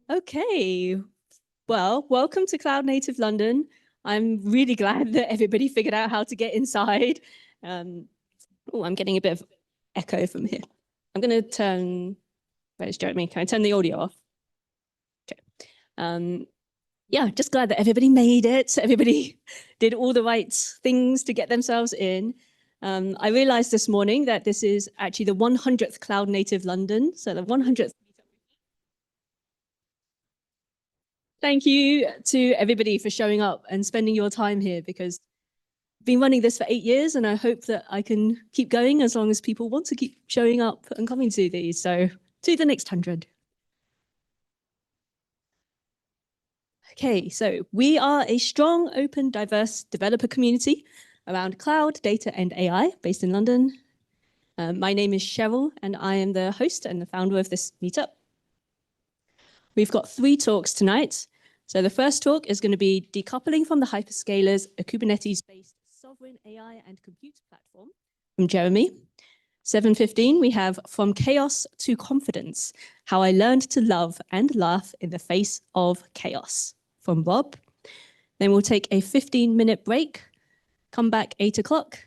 Okay, well, welcome to Cloud Native London. I'm really glad that everybody figured out how to get inside. Oh, I'm getting a bit of echo from here. I'm going to turn, where's Jeremy? Can I turn the audio off? Okay. Yeah, just glad that everybody made it. Everybody did all the right things to get themselves in. I realized this morning that this is actually the 100th Cloud Native London. So the 100th. Thank you to everybody for showing up and spending your time here, because I've been running this for 8 years and I hope that I can keep going as long as people want to keep showing up and coming to these. So to the next 100. Okay, so we are a strong, open, diverse developer community around cloud, data, and AI based in London. My name is Cheryl and I am the host and the founder of this meetup. We've got 3 talks tonight. So the first talk is going to be Decoupling from the Hyperscalers, a Kubernetes-based sovereign AI and compute platform from Jeremy. 7:15, we have From Chaos to Confidence, How I Learned to Love and Laugh in the Face of Chaos from Rob. Then we'll take a 15-minute break, come back 8 o'clock,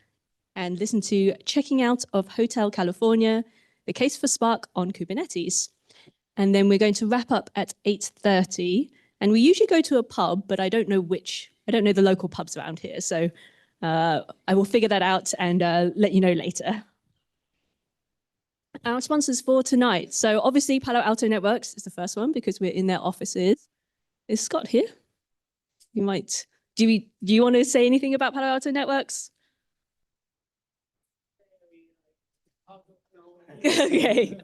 and listen to Checking Out of Hotel California, the case for Spark on Kubernetes. And then we're going to wrap up at 8:30. And we usually go to a pub, but I don't know the local pubs around here. So I will figure that out and let you know later. Our sponsors for tonight. So obviously Palo Alto Networks is the first one because we're in their offices. Is Scott here? You might, do you want to say anything about Palo Alto Networks? Okay.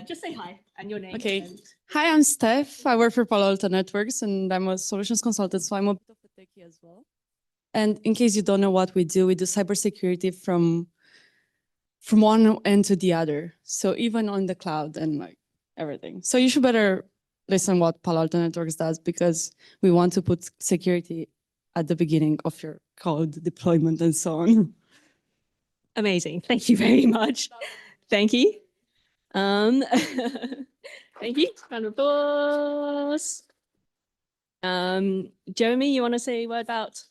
Just say hi and your name. Okay. Hi, I'm Steph. I work for Palo Alto Networks and I'm a solutions consultant, so I'm a bit of a techie as well. And in case you don't know what we do cybersecurity from one end to the other. So even on the cloud and like everything. So you should better listen what Palo Alto Networks does, because we want to put security at the beginning of your code deployment and so on. Amazing. Thank you very much. Thank you. Thank you. Round of applause. Jeremy, you want to say a word about?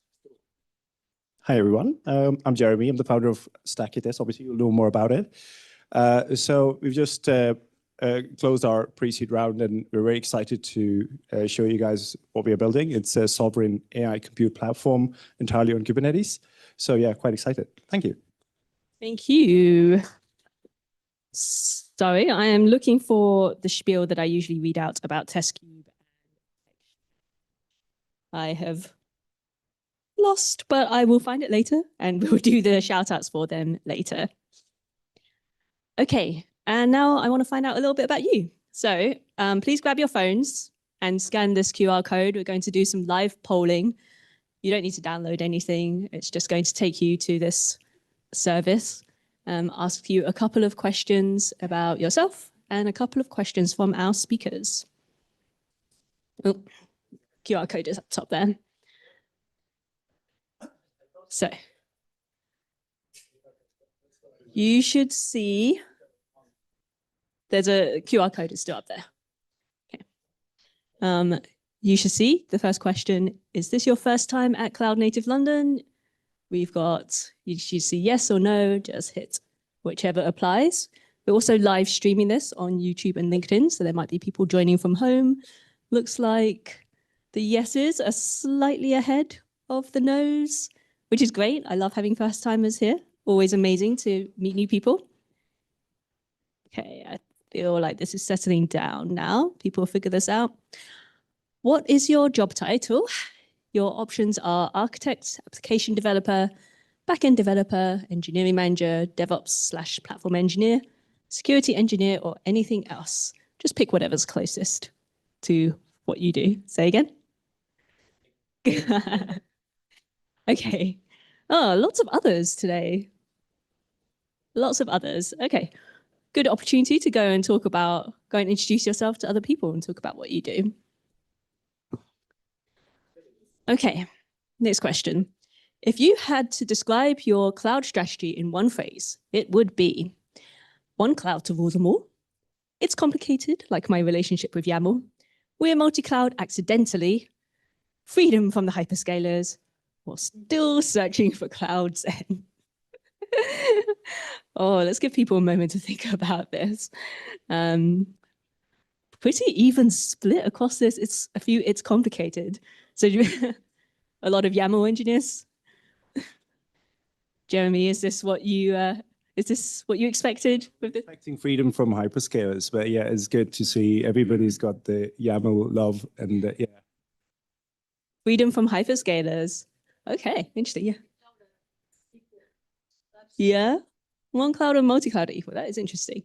Hi, everyone. I'm Jeremy. I'm the founder of Stackitis. Obviously, you'll know more about it. So we've just closed our pre-seed round, and we're very excited to show you guys what we are building. It's a sovereign AI compute platform entirely on Kubernetes. So yeah, quite excited. Thank you. Thank you. Sorry, I am looking for the spiel that I usually read out about TestCube. I have lost, but I will find it later and we'll do the shout outs for them later. Okay, and now I want to find out a little bit about you. So please grab your phones and scan this QR code. We're going to do some live polling. You don't need to download anything. It's just going to take you to this service, ask you a couple of questions about yourself and a couple of questions from our speakers. Oh, QR code is up top there. So you should see there's a QR code is still up there. Okay. You should see the first question, is this your first time at Cloud Native London? We've got, you should see yes or no, just hit whichever applies. We're also live streaming this on YouTube and LinkedIn, so there might be people joining from home. Looks like the yeses are slightly ahead of the no's, which is great. I love having first timers here. Always amazing to meet new people. Okay, I feel like this is settling down now. People figure this out. What is your job title? Your options are architect, application developer, backend developer, engineering manager, DevOps/platform engineer, security engineer, or anything else. Just pick whatever's closest to what you do. Say again. Okay. Oh, lots of others today. Lots of others. Okay. Good opportunity to go and introduce yourself to other people and talk about what you do. Okay, next question. If you had to describe your cloud strategy in one phrase, it would be one cloud to rule them all, It's complicated, like my relationship with YAML. We're multi-cloud accidentally, freedom from the hyperscalers, while still searching for clouds. Oh, let's give people a moment to think about this. Pretty even split across this. It's complicated. So a lot of YAML engineers. Jeremy, is this what you expected with this? Expecting freedom from hyperscalers, but yeah, it's good to see everybody's got the YAML love and yeah. Freedom from hyperscalers. Okay, interesting. Yeah. Yeah. One cloud and multi-cloud are equal. That is interesting.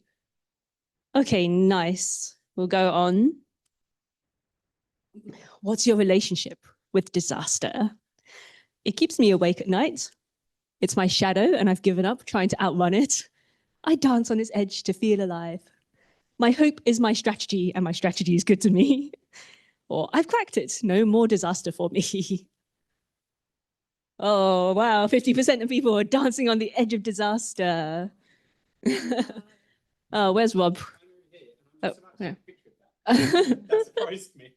Okay, nice. We'll go on. What's your relationship with disaster? It keeps me awake at night. It's my shadow, and I've given up trying to outrun it. I dance on its edge to feel alive. My hope is my strategy, and my strategy is good to me. Or I've cracked it. No more disaster for me. Oh, wow. 50% of people are dancing on the edge of disaster. Oh, where's Rob? Oh, yeah. That surprised me.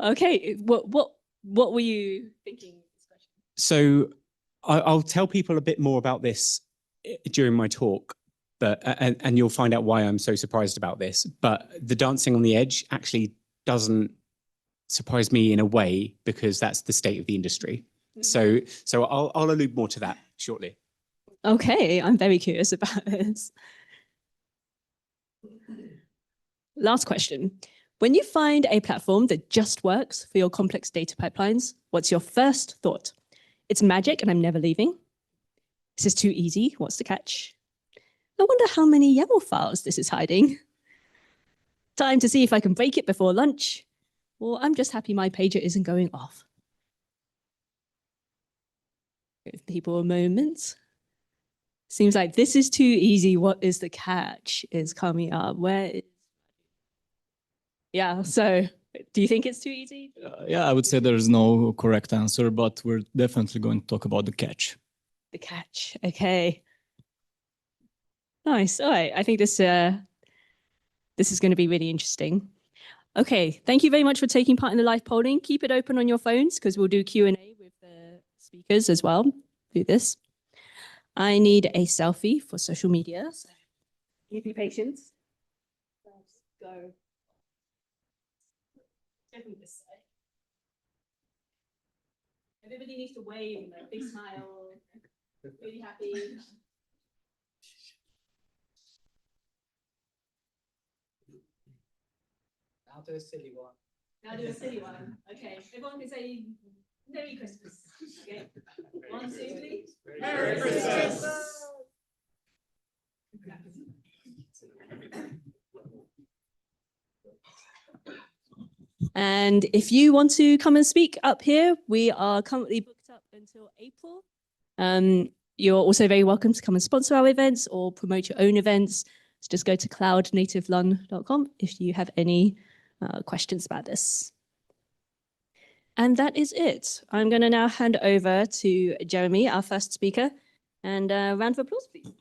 Okay, what were you thinking? So I'll tell people a bit more about this during my talk, but and you'll find out why I'm so surprised about this. But the dancing on the edge actually doesn't surprise me in a way, because that's the state of the industry. So I'll allude more to that shortly. Okay, I'm very curious about this. Last question. When you find a platform that just works for your complex data pipelines, what's your first thought? It's magic and I'm never leaving. This is too easy. What's the catch? I wonder how many YAML files this is hiding. Time to see if I can break it before lunch. Or I'm just happy my pager isn't going off. Give people a moment. Seems like this is too easy. What is the catch is coming up. Where is... Yeah, so do you think it's too easy? Yeah, I would say there's no correct answer, but we're definitely going to talk about the catch. The catch, okay. Nice, all right. I think this is going to be really interesting. Okay, thank you very much for taking part in the live polling. Keep it open on your phones because we'll do Q&A with the speakers as well. Do this. I need a selfie for social media. So be patient. Let's go. Definitely this side. Everybody needs to wave, like big smile, really happy. Now do a silly one. Now do a silly one. Okay, everyone can say Merry Christmas. Okay, 1, 2, 3. Merry Christmas. And if you want to come and speak up here, we are currently booked up until April. You're also very welcome to come and sponsor our events or promote your own events. So just go to cloud-native-lun.com if you have any questions about this. And that is it. I'm going to now hand over to Jeremy, our first speaker, and a round of applause, please.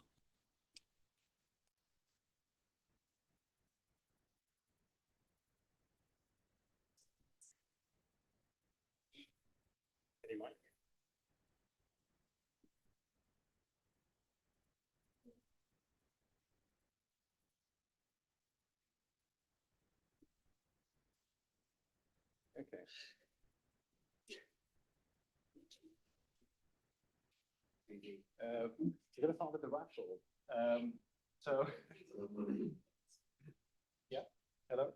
Okay. You're going to start with the raffle. So, yeah, hello.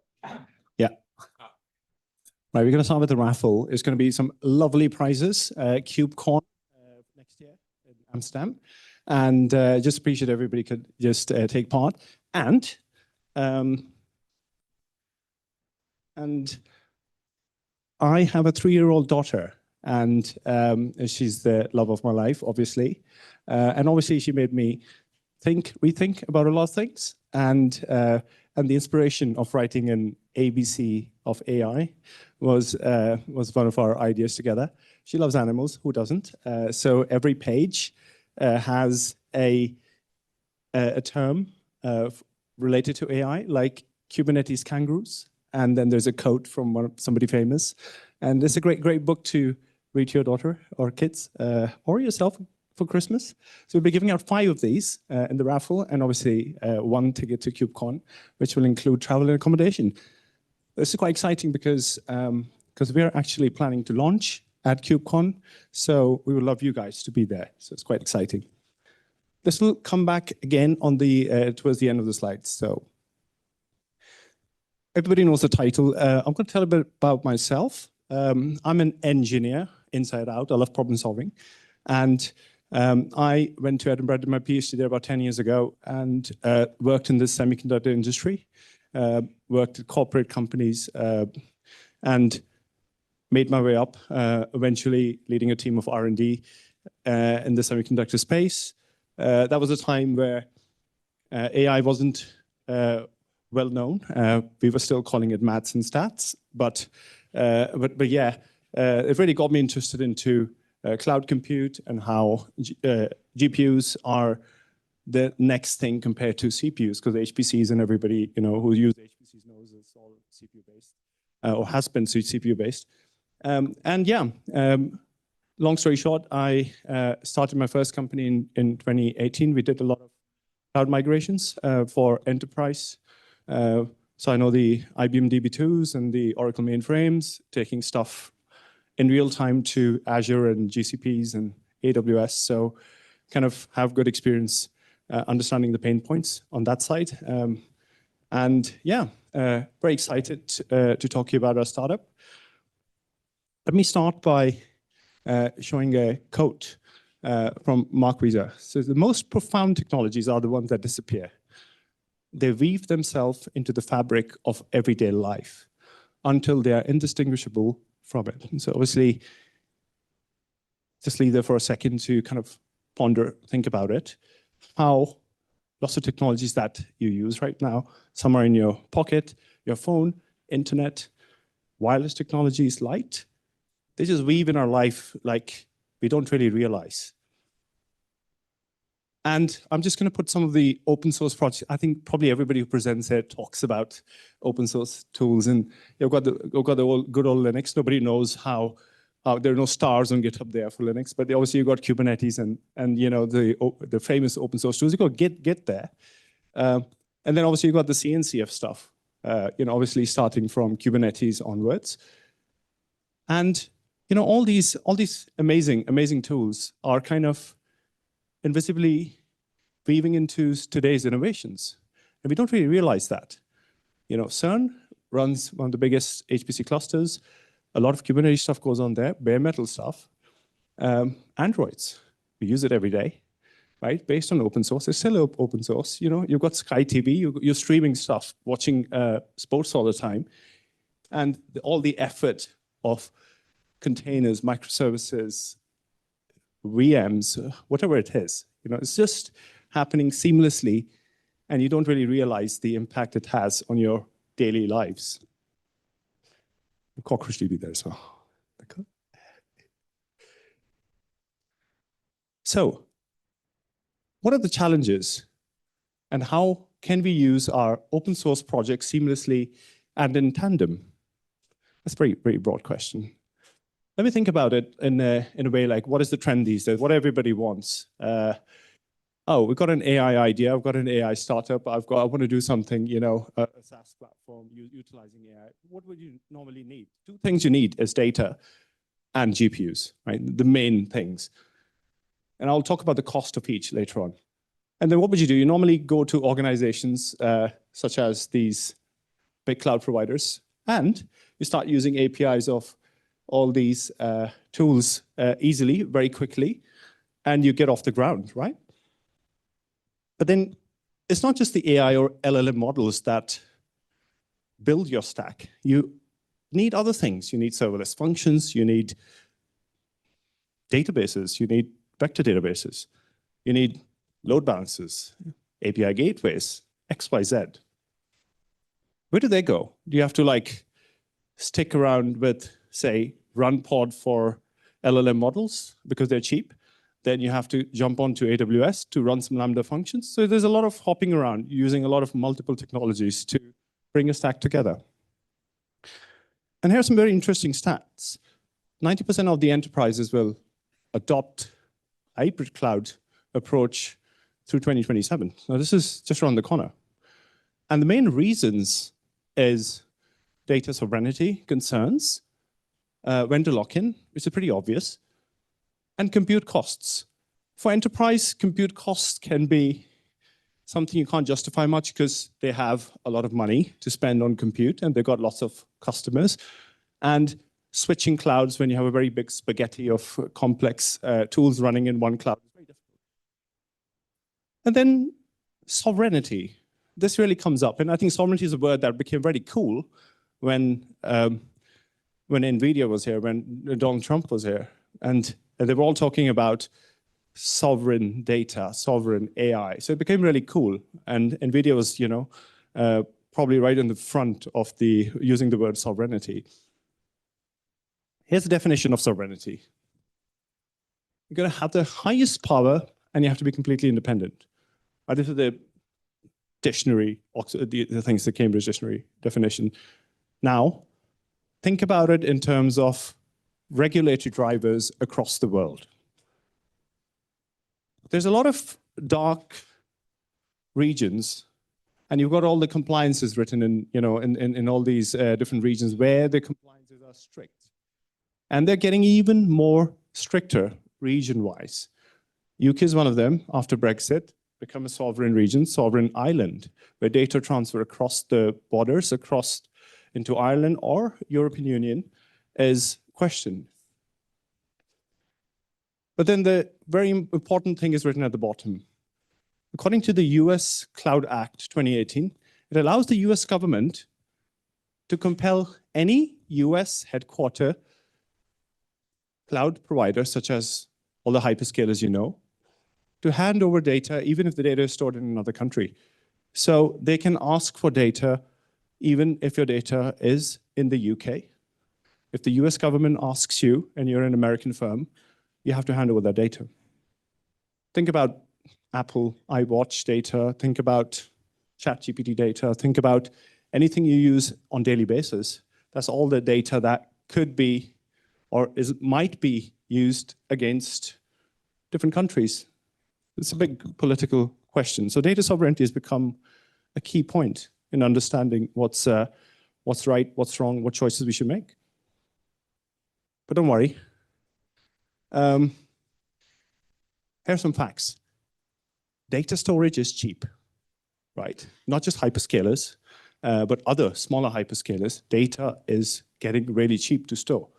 Yeah. Right, we're going to start with the raffle. It's going to be some lovely prizes. KubeCon next year in Amsterdam, and just appreciate everybody could just take part. And I have a 3-year-old daughter, and she's the love of my life, obviously. And obviously, she made me rethink about a lot of things. And the inspiration of writing an ABC of AI was one of our ideas together. She loves animals. Who doesn't? So every page has a term related to AI, like Kubernetes kangaroos. And then there's a quote from somebody famous. And it's a great book to read to your daughter or kids or yourself for Christmas. So we'll be giving out 5 of these in the raffle, and obviously 1 ticket to KubeCon, which will include travel and accommodation. This is quite exciting because we're actually planning to launch at KubeCon, so we would love you guys to be there. So it's quite exciting. This will come back again on the towards the end of the slides. So everybody knows the title. I'm going to tell a bit about myself. I'm an engineer inside out. I love problem solving, and I went to Edinburgh, did my PhD there about 10 years ago, and worked in the semiconductor industry. Worked at corporate companies and made my way up, eventually leading a team of R&D in the semiconductor space. That was a time where AI wasn't well known. We were still calling it maths and stats, but yeah, it really got me interested into cloud compute and how GPUs are the next thing compared to CPUs, because HPCs and everybody who use HPCs knows it's all CPU based or has been CPU based. And yeah, long story short, I started my first company in 2018. We did a lot of cloud migrations for enterprise. So I know the IBM DB2s and the Oracle mainframes, taking stuff in real time to Azure and GCPs and AWS. So kind of have good experience understanding the pain points on that side. And yeah, very excited to talk to you about our startup. Let me start by showing a quote from Mark Weiser. So the most profound technologies are the ones that disappear. They weave themselves into the fabric of everyday life until they are indistinguishable from it. And so obviously, just leave there for a second to kind of ponder, think about it. How lots of technologies that you use right now, some are in your pocket, your phone, internet, wireless technologies, light, they just weave in our life like we don't really realize. And I'm just going to put some of the open source projects. I think probably everybody who presents here talks about open source tools, and you've got the good old Linux. Nobody knows how there are no stars on GitHub there for Linux, but obviously you've got Kubernetes and the famous open source tools. You've got Git there, and then obviously you've got the CNCF stuff. Obviously starting from Kubernetes onwards, and all these amazing tools are kind of invisibly weaving into today's innovations. And we don't really realize that. CERN runs one of the biggest HPC clusters. A lot of Kubernetes stuff goes on there, bare metal stuff. Androids, we use it every day, right? Based on open source, it's still open source. You've got Sky TV, you're streaming stuff, watching sports all the time. And all the effort of containers, microservices, VMs, whatever it is, it's just happening seamlessly, and you don't really realize the impact it has on your daily lives. Cockroach DB there as well. So, what are the challenges, and how can we use our open source projects seamlessly and in tandem? That's a very, very broad question. Let me think about it in a way like, what is the trend these days? What everybody wants? Oh, we've got an AI idea. I've got an AI startup. I want to do something, a SaaS platform utilizing AI. What would you normally need? 2 things you need is data and GPUs, right? The main things. And I'll talk about the cost of each later on. And then what would you do? You normally go to organizations such as these big cloud providers, and you start using APIs of all these tools easily, very quickly, and you get off the ground, right? But then it's not just the AI or LLM models that build your stack. You need other things. You need serverless functions. You need databases. You need vector databases. You need load balancers, API gateways, XYZ. Where do they go? Do you have to stick around with, say, run pod for LLM models because they're cheap? then you have to jump onto AWS to run some Lambda functions. So there's a lot of hopping around, using a lot of multiple technologies to bring a stack together. And here are some very interesting stats. 90% of the enterprises will adopt a hybrid cloud approach through 2027. Now, this is just around the corner. And the main reasons is data sovereignty concerns, vendor lock-in, which is pretty obvious, and compute costs. For enterprise, compute costs can be something you can't justify much because they have a lot of money to spend on compute and they've got lots of customers. And switching clouds when you have a very big spaghetti of complex tools running in one cloud is very difficult. And then sovereignty. This really comes up. And I think sovereignty is a word that became very cool when NVIDIA was here, when Donald Trump was here. And they were all talking about sovereign data, sovereign AI. So it became really cool. And NVIDIA was, probably right in the front of using the word sovereignty. Here's the definition of sovereignty. You're going to have the highest power, and you have to be completely independent. This is the dictionary, the things, the Cambridge Dictionary definition. Now, think about it in terms of regulatory drivers across the world. There's a lot of dark regions, and you've got all the compliances written in all these different regions where the compliances are strict. And they're getting even more stricter region-wise. UK is one of them, after Brexit, become a sovereign region, sovereign island, where data transfer across the borders, across into Ireland or European Union is questioned. But then the very important thing is written at the bottom. According to the US Cloud Act 2018, it allows the US government to compel any US headquarter cloud provider, such as all the hyperscalers to hand over data, even if the data is stored in another country. So they can ask for data, even if your data is in the UK. If the US government asks you, and you're an American firm, you have to hand over that data. Think about Apple iWatch data, think about ChatGPT data, think about anything you use on a daily basis. That's all the data that could be or might be used against different countries. It's a big political question. So data sovereignty has become a key point in understanding what's right, what's wrong, what choices we should make. But don't worry. Here are some facts. Data storage is cheap, right? Not just hyperscalers, but other smaller hyperscalers. Data is getting really cheap to store.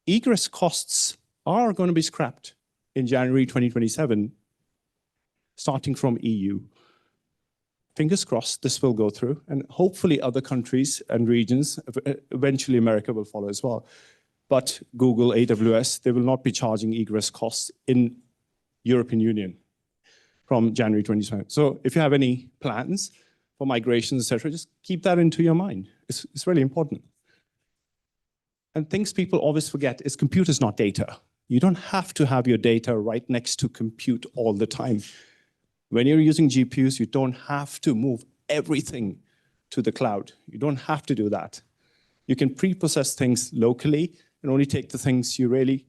Egress costs are going to be scrapped in January 2027, starting from EU. Fingers crossed this will go through, and hopefully other countries and regions, eventually America will follow as well. But Google, AWS, they will not be charging egress costs in European Union from January 2020. So if you have any plans for migrations, etc., just keep that into your mind. It's really important. And things people always forget is compute is not data. You don't have to have your data right next to compute all the time. When you're using GPUs, you don't have to move everything to the cloud. You don't have to do that. You can pre-process things locally and only take the things you really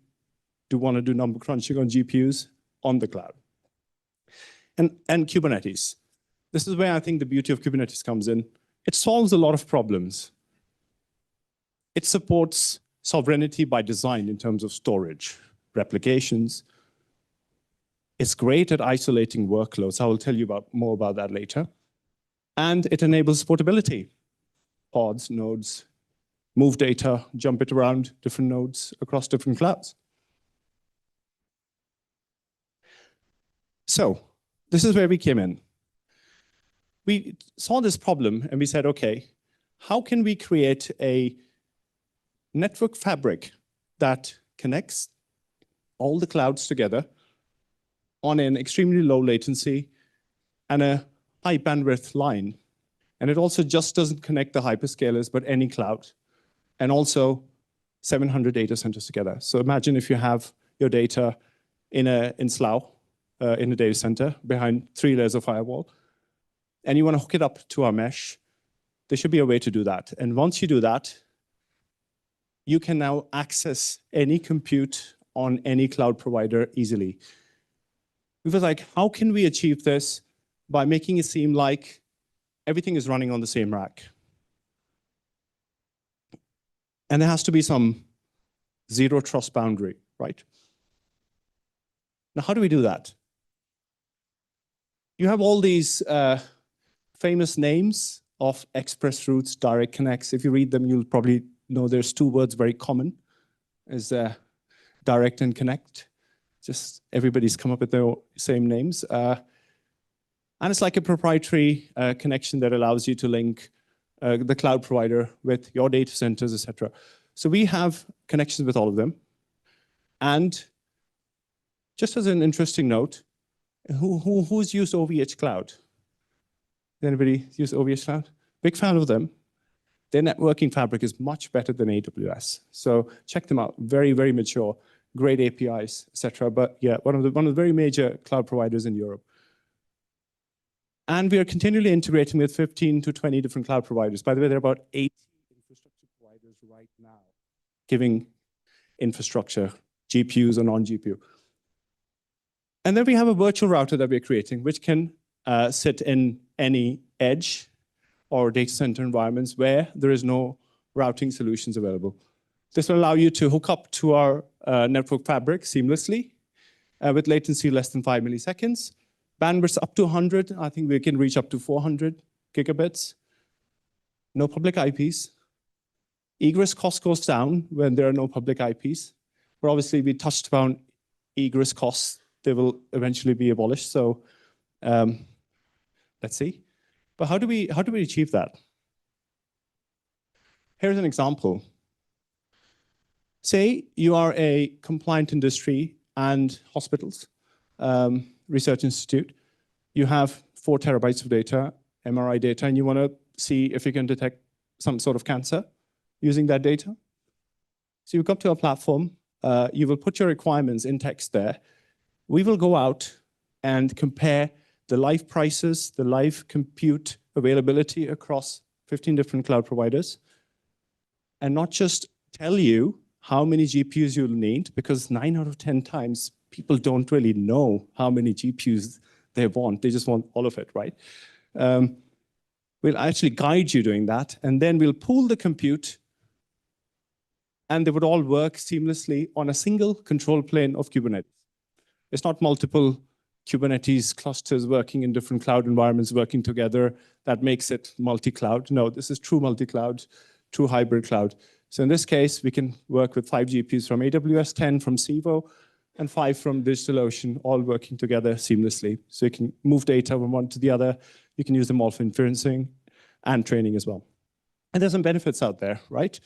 do want to do number crunching on GPUs on the cloud. And Kubernetes. This is where I think the beauty of Kubernetes comes in. It solves a lot of problems. It supports sovereignty by design in terms of storage, replications. It's great at isolating workloads. I will tell you more about that later. And it enables portability. Pods, nodes, move data, jump it around different nodes across different clouds. So this is where we came in. We saw this problem and we said, okay, how can we create a network fabric that connects all the clouds together on an extremely low latency and a high bandwidth line. And it also just doesn't connect the hyperscalers, but any cloud. And also 700 data centers together. So imagine if you have your data in Slough, in a data center behind 3 layers of firewall, and you want to hook it up to our mesh, there should be a way to do that. And once you do that, you can now access any compute on any cloud provider easily. We was like, how can we achieve this by making it seem like everything is running on the same rack? And there has to be some zero trust boundary, right? Now, how do we do that? You have all these famous names of express routes, direct connects. If you read them, you'll probably know there's 2 words very common, is direct and connect. Just everybody's come up with their same names. And it's like a proprietary connection that allows you to link the cloud provider with your data centers, etc. So we have connections with all of them. And just as an interesting note, who's used OVH Cloud? Anybody use OVH Cloud? Big fan of them. Their networking fabric is much better than AWS. So check them out. Very, very mature, great APIs, etc. But yeah, one of the very major cloud providers in Europe. And we are continually integrating with 15 to 20 different cloud providers. By the way, there are about 80 infrastructure providers right now giving infrastructure, GPUs or non-GPU. And then we have a virtual router that we're creating, which can sit in any edge or data center environments where there is no routing solutions available. This will allow you to hook up to our network fabric seamlessly with latency less than 5 milliseconds. Bandwidth up to 100. I think we can reach up to 400 gigabits. No public IPs. Egress cost goes down when there are no public IPs. But obviously, we touched upon egress costs. They will eventually be abolished. So let's see. But how do we achieve that? Here's an example. Say you are a compliant industry and hospitals, research institute. You have 4 terabytes of data, MRI data, and you want to see if you can detect some sort of cancer using that data. So you come to our platform. You will put your requirements in text there. We will go out and compare the live prices, the live compute availability across 15 different cloud providers, and not just tell you how many GPUs you'll need, because 9 out of 10 times, people don't really know how many GPUs they want. They just want all of it, right? We'll actually guide you doing that, and then we'll pool the compute, and they would all work seamlessly on a single control plane of Kubernetes. It's not multiple Kubernetes clusters working in different cloud environments working together that makes it multi-cloud. No, this is true multi-cloud, true hybrid cloud. So in this case, we can work with 5 GPUs from AWS, 10 from Civo, and 5 from DigitalOcean, all working together seamlessly. So you can move data from one to the other. You can use them all for inferencing and training as well. And there's some benefits out there, right?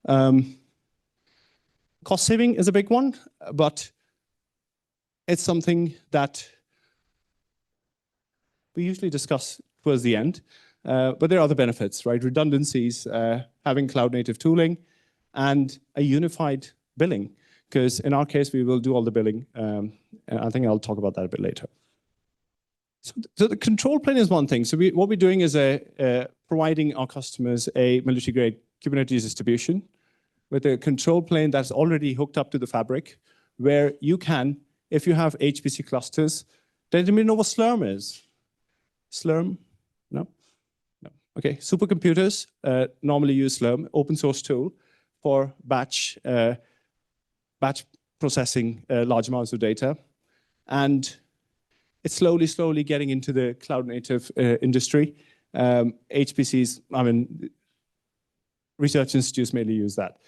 Cost saving is a big one, but it's something that we usually discuss towards the end. But there are other benefits, right? Redundancies, having cloud-native tooling, and a unified billing. Because in our case, we will do all the billing. And I think I'll talk about that a bit later. So the control plane is one thing. So what we're doing is providing our customers a military-grade Kubernetes distribution with a control plane that's already hooked up to the fabric, where you can, if you have HPC clusters, does anybody know what Slurm is? Slurm? No? No. Okay, supercomputers normally use Slurm, open source tool for batch processing large amounts of data. And it's slowly getting into the cloud native industry. HPCs, I mean, research institutes mainly use that.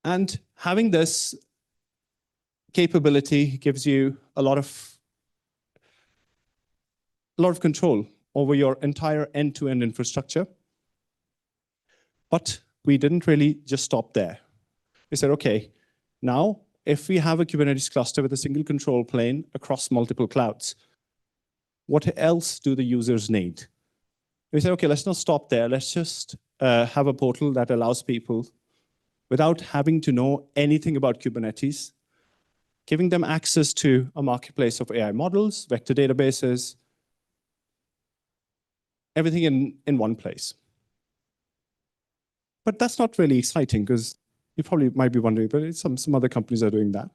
And having this capability gives you a lot of control over your entire end-to-end infrastructure. But we didn't really just stop there. We said, okay, now if we have a Kubernetes cluster with a single control plane across multiple clouds, what else do the users need? We said, okay, let's not stop there. Let's just have a portal that allows people, without having to know anything about Kubernetes, giving them access to a marketplace of AI models, vector databases, everything in one place. But that's not really exciting because you probably might be wondering, but some other companies are doing that.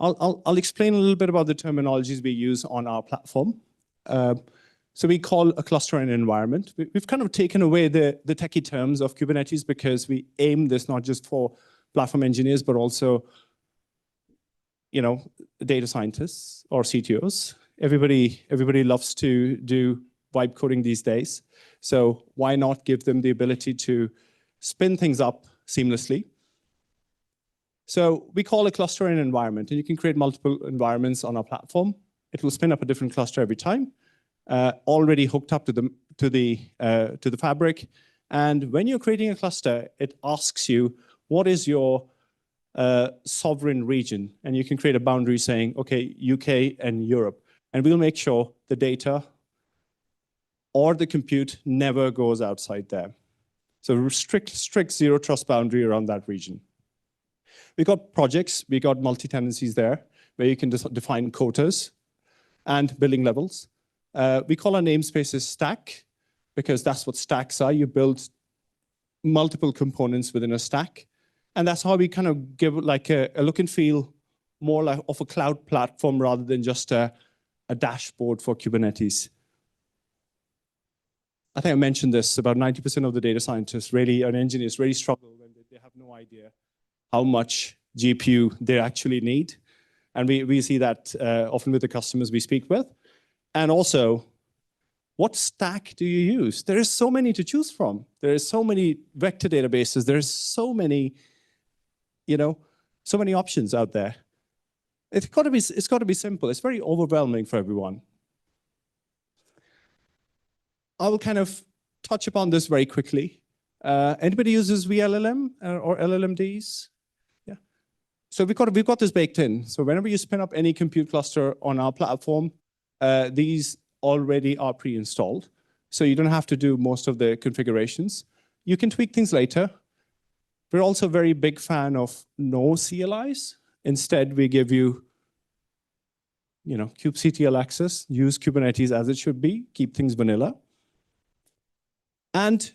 I'll explain a little bit about the terminologies we use on our platform. So we call a cluster an environment. We've kind of taken away the techie terms of Kubernetes because we aim this not just for platform engineers, but also, data scientists or CTOs. Everybody loves to do vibe coding these days. So why not give them the ability to spin things up seamlessly? So we call a cluster an environment, and you can create multiple environments on our platform. It will spin up a different cluster every time, already hooked up to the fabric. And when you're creating a cluster, it asks you, what is your sovereign region? And you can create a boundary saying, okay, UK and Europe. And we'll make sure the data or the compute never goes outside there. So strict zero trust boundary around that region. We got projects, we got multi-tenancies there, where you can define quotas and billing levels. We call our namespaces stack, because that's what stacks are. You build multiple components within a stack. And that's how we kind of give like a look and feel more like of a cloud platform rather than just a dashboard for Kubernetes. I think I mentioned this, about 90% of the data scientists and engineers really struggle when they have no idea how much GPU they actually need. And we see that often with the customers we speak with. And also, what stack do you use? There is so many to choose from. There is so many vector databases. There's so many, so many options out there. It's got to be simple. It's very overwhelming for everyone. I will kind of touch upon this very quickly. Anybody uses VLLM or LLMDs? Yeah. So we've got this baked in. So whenever you spin up any compute cluster on our platform, these already are pre-installed. So you don't have to do most of the configurations. You can tweak things later. We're also a very big fan of no CLIs. Instead, we give you, kubectl access, use Kubernetes as it should be, keep things vanilla. And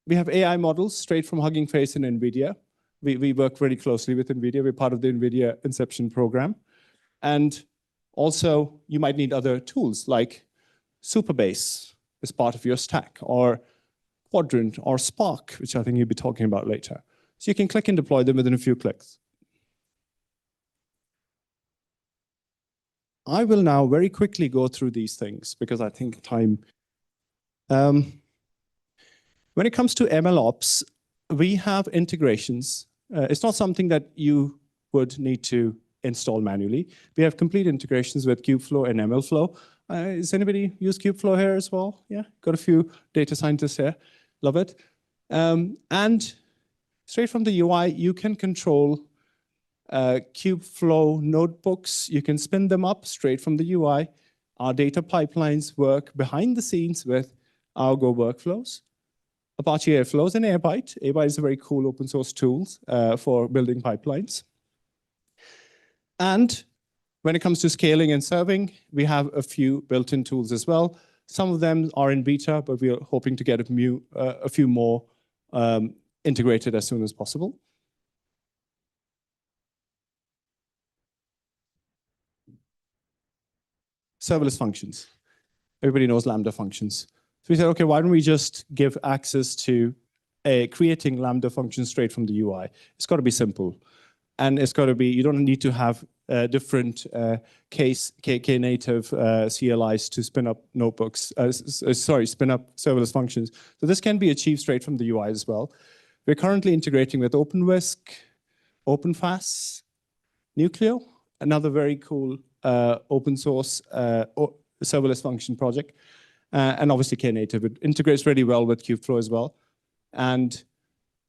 we have AI models straight from Hugging Face and NVIDIA. We work very closely with NVIDIA. We're part of the NVIDIA Inception program. And also, you might need other tools like Superbase as part of your stack, or Quadrant, or Spark, which I think you'll be talking about later. So you can click and deploy them within a few clicks. I will now very quickly go through these things because I think time. When it comes to MLOps, we have integrations. It's not something that you would need to install manually. We have complete integrations with Kubeflow and MLflow. Does anybody use Kubeflow here as well? Yeah, got a few data scientists here. Love it. And straight from the UI, you can control Kubeflow notebooks. You can spin them up straight from the UI. Our data pipelines work behind the scenes with our Go workflows. Apache Airflows and Airbyte. Airbyte is a very cool open source tool for building pipelines. And when it comes to scaling and serving, we have a few built-in tools as well. Some of them are in beta, but we are hoping to get a few more integrated as soon as possible. Serverless functions. Everybody knows Lambda functions. So we said, okay, why don't we just give access to creating Lambda functions straight from the UI? It's got to be simple. And it's got to be, you don't need to have different Knative CLIs to spin up notebooks, spin up serverless functions. So this can be achieved straight from the UI as well. We're currently integrating with OpenWhisk, OpenFaaS, Nucleo, another very cool open source serverless function project. And obviously Knative. It integrates really well with Kubeflow as well. And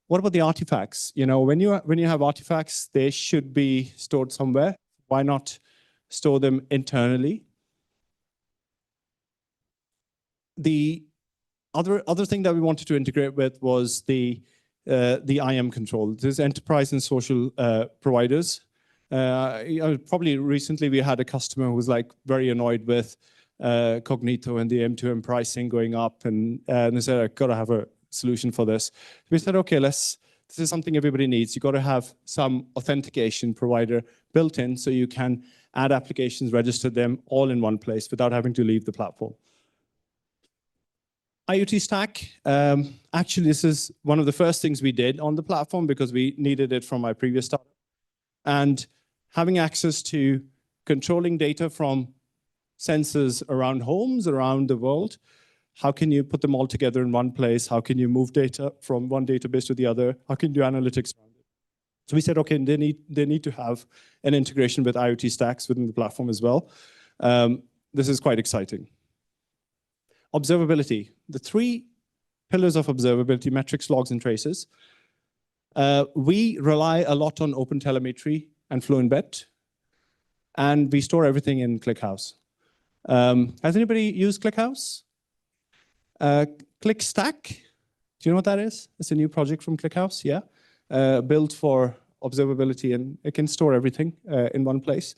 what about the artifacts? When you have artifacts, they should be stored somewhere. Why not store them internally? The other thing that we wanted to integrate with was the IAM control. There's enterprise and social providers. Probably recently we had a customer who was like very annoyed with Cognito and the M2M pricing going up, and they said, I've got to have a solution for this. We said, okay, this is something everybody needs. You've got to have some authentication provider built in so you can add applications, register them all in one place without having to leave the platform. IoT stack, actually this is one of the first things we did on the platform because we needed it from my previous startup. And having access to controlling data from sensors around homes, around the world, how can you put them all together in one place? How can you move data from one database to the other? How can you do analytics around it? So we said, okay, they need to have an integration with IoT stacks within the platform as well. This is quite exciting. Observability, the 3 pillars of observability: metrics, logs, and traces. We rely a lot on OpenTelemetry and FlowInBet, and we store everything in ClickHouse. Has anybody used ClickHouse? ClickStack, do you know what that is? It's a new project from ClickHouse, yeah. Built for observability, and it can store everything in one place.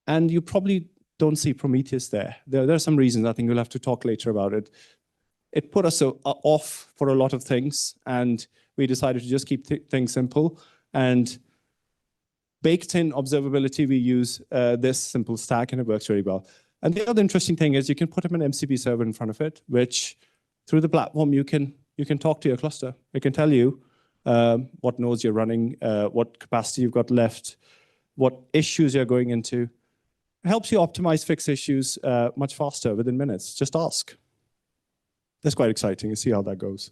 And you probably don't see Prometheus there. There are some reasons. I think we'll have to talk later about it. It put us off for a lot of things, and we decided to just keep things simple. And baked in observability, we use this simple stack, and it works really well. And the other interesting thing is you can put an MCP server in front of it, which through the platform you can talk to your cluster. It can tell you what nodes you're running, what capacity you've got left, what issues you're going into. It helps you optimize, fix issues much faster within minutes. Just ask. That's quite exciting. You see how that goes.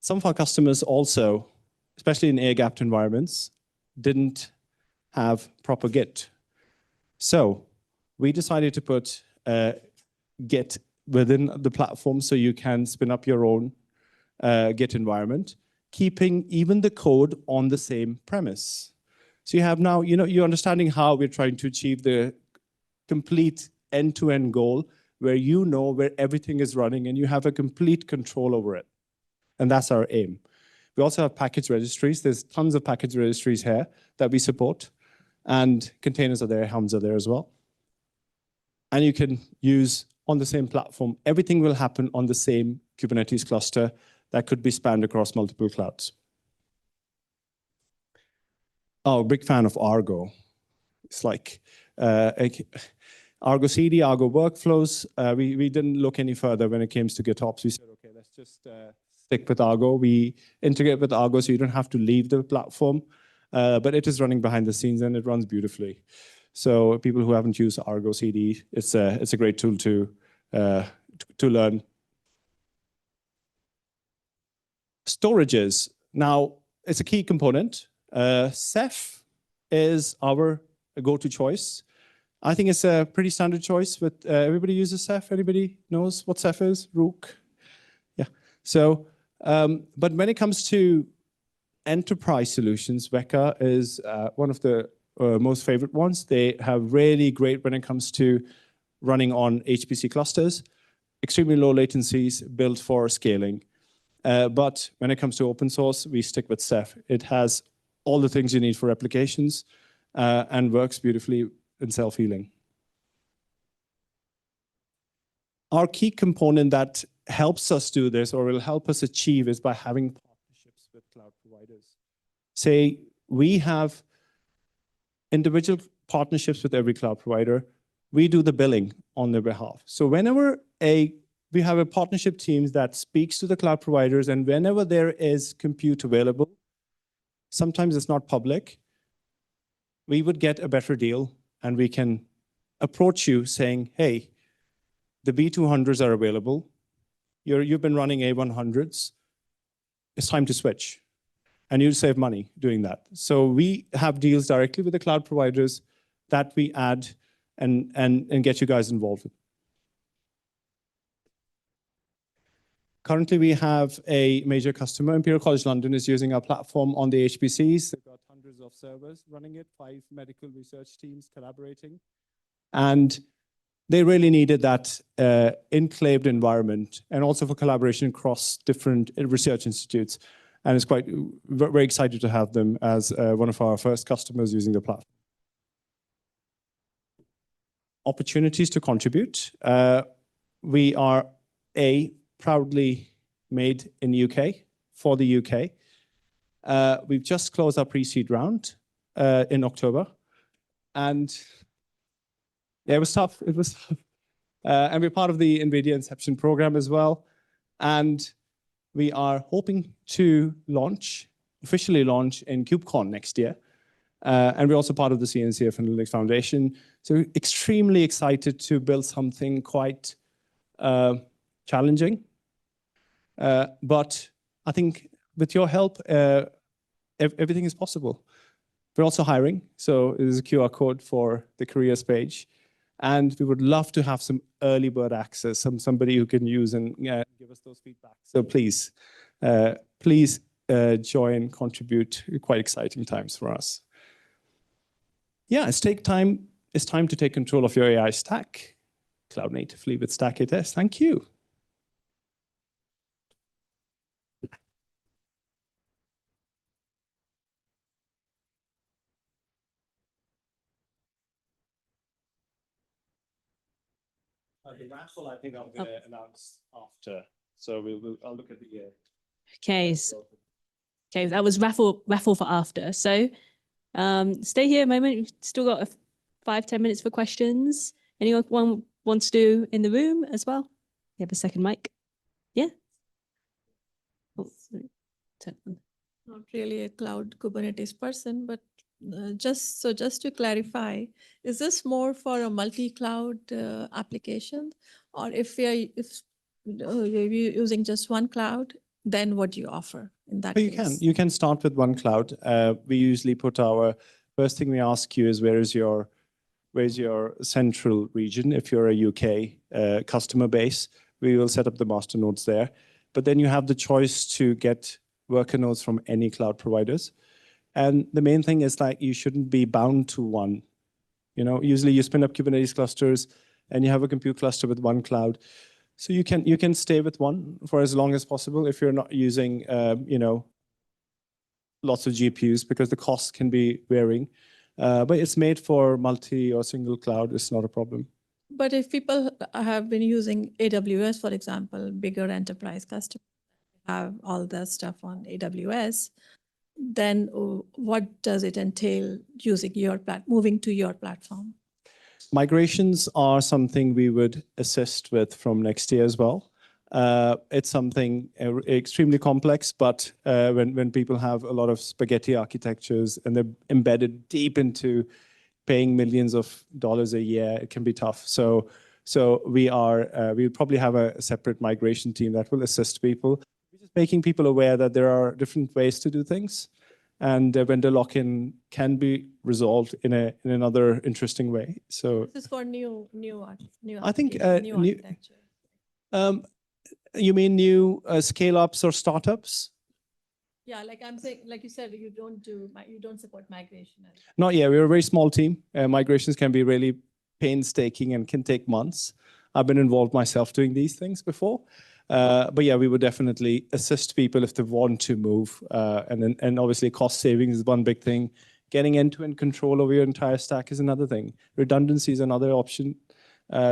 Some of our customers also, especially in air-gapped environments, didn't have proper Git. So we decided to put Git within the platform so you can spin up your own Git environment, keeping even the code on the same premise. So you have now, you're understanding how we're trying to achieve the complete end-to-end goal where you know where everything is running and you have a complete control over it. And that's our aim. We also have package registries. There's tons of package registries here that we support. And containers are there, Helms are there as well. And you can use on the same platform. Everything will happen on the same Kubernetes cluster that could be spanned across multiple clouds. Oh, big fan of Argo. It's like Argo CD, Argo workflows. We didn't look any further when it came to GitOps. We said, okay, let's just stick with Argo. We integrate with Argo so you don't have to leave the platform. But it is running behind the scenes and it runs beautifully. So people who haven't used Argo CD, it's a great tool to learn. Storages. Now, it's a key component. Ceph is our go-to choice. I think it's a pretty standard choice, but everybody uses Ceph. Anybody knows what Ceph is? Rook? Yeah. So, but when it comes to enterprise solutions, Veka is one of the most favorite ones. They have really great when it comes to running on HPC clusters, extremely low latencies, built for scaling. But when it comes to open source, we stick with Ceph. It has all the things you need for replications and works beautifully in self-healing. Our key component that helps us do this or will help us achieve is by having partnerships with cloud providers. Say we have individual partnerships with every cloud provider. We do the billing on their behalf. So whenever we have a partnership team that speaks to the cloud providers, and whenever there is compute available, sometimes it's not public, we would get a better deal and we can approach you saying, hey, the B200s are available. You've been running A100s. It's time to switch. And you'll save money doing that. So we have deals directly with the cloud providers that we add and get you guys involved with. Currently, we have a major customer. Imperial College London is using our platform on the HPCs. They've got hundreds of servers running it, 5 medical research teams collaborating. And they really needed that enclaved environment and also for collaboration across different research institutes. And it's quite very excited to have them as one of our first customers using the platform. Opportunities to contribute. We are proudly made in the UK for the UK. We've just closed our pre-seed round in October, and yeah, it was tough. It was tough. And we're part of the NVIDIA Inception program as well. And we are hoping to officially launch in KubeCon next year. And we're also part of the CNCF and Linux Foundation. So extremely excited to build something quite challenging. But I think with your help, everything is possible. We're also hiring. So there's a QR code for the careers page. And we would love to have some early bird access, somebody who can use and give us those feedback. So please, join, contribute. Quite exciting times for us. Yeah, it's time to take control of your AI stack, cloud natively with Stack.ts. Thank you. The raffle, I think I'm going to announce after. So I'll look at the. Okay. Okay, that was raffle for after. So stay here a moment. We've still got 5-10 minutes for questions. Anyone wants to in the room as well? You have a second mic. Yeah. Oh, sorry. Not really a cloud Kubernetes person, but just to clarify, is this more for a multi-cloud application, or if you're using just one cloud, then what do you offer in that case? You can start with one cloud. We usually put our first thing we ask you is where's your central region. If you're a UK customer base, we will set up the master nodes there. But then you have the choice to get worker nodes from any cloud providers. And the main thing is like you shouldn't be bound to one. Usually you spin up Kubernetes clusters and you have a compute cluster with one cloud. So you can stay with one for as long as possible if you're not using lots of GPUs, because the costs can be varying. But it's made for multi or single cloud. It's not a problem. But if people have been using AWS, for example, bigger enterprise customers have all the stuff on AWS, then what does it entail moving to your platform? Migrations are something we would assist with from next year as well. It's something extremely complex, but when people have a lot of spaghetti architectures and they're embedded deep into paying millions of dollars a year, it can be tough. So we'll probably have a separate migration team that will assist people. We're just making people aware that there are different ways to do things, and vendor lock-in can be resolved in another interesting way. So this is for new I think new architecture. You mean new scale-ups or startups? Yeah, like I'm saying, like you said, you don't support migration. Not yet. We're a very small team. Migrations can be really painstaking and can take months. I've been involved myself doing these things before. But yeah, we would definitely assist people if they want to move. And obviously cost savings is one big thing. Getting end-to-end control over your entire stack is another thing. Redundancy is another option.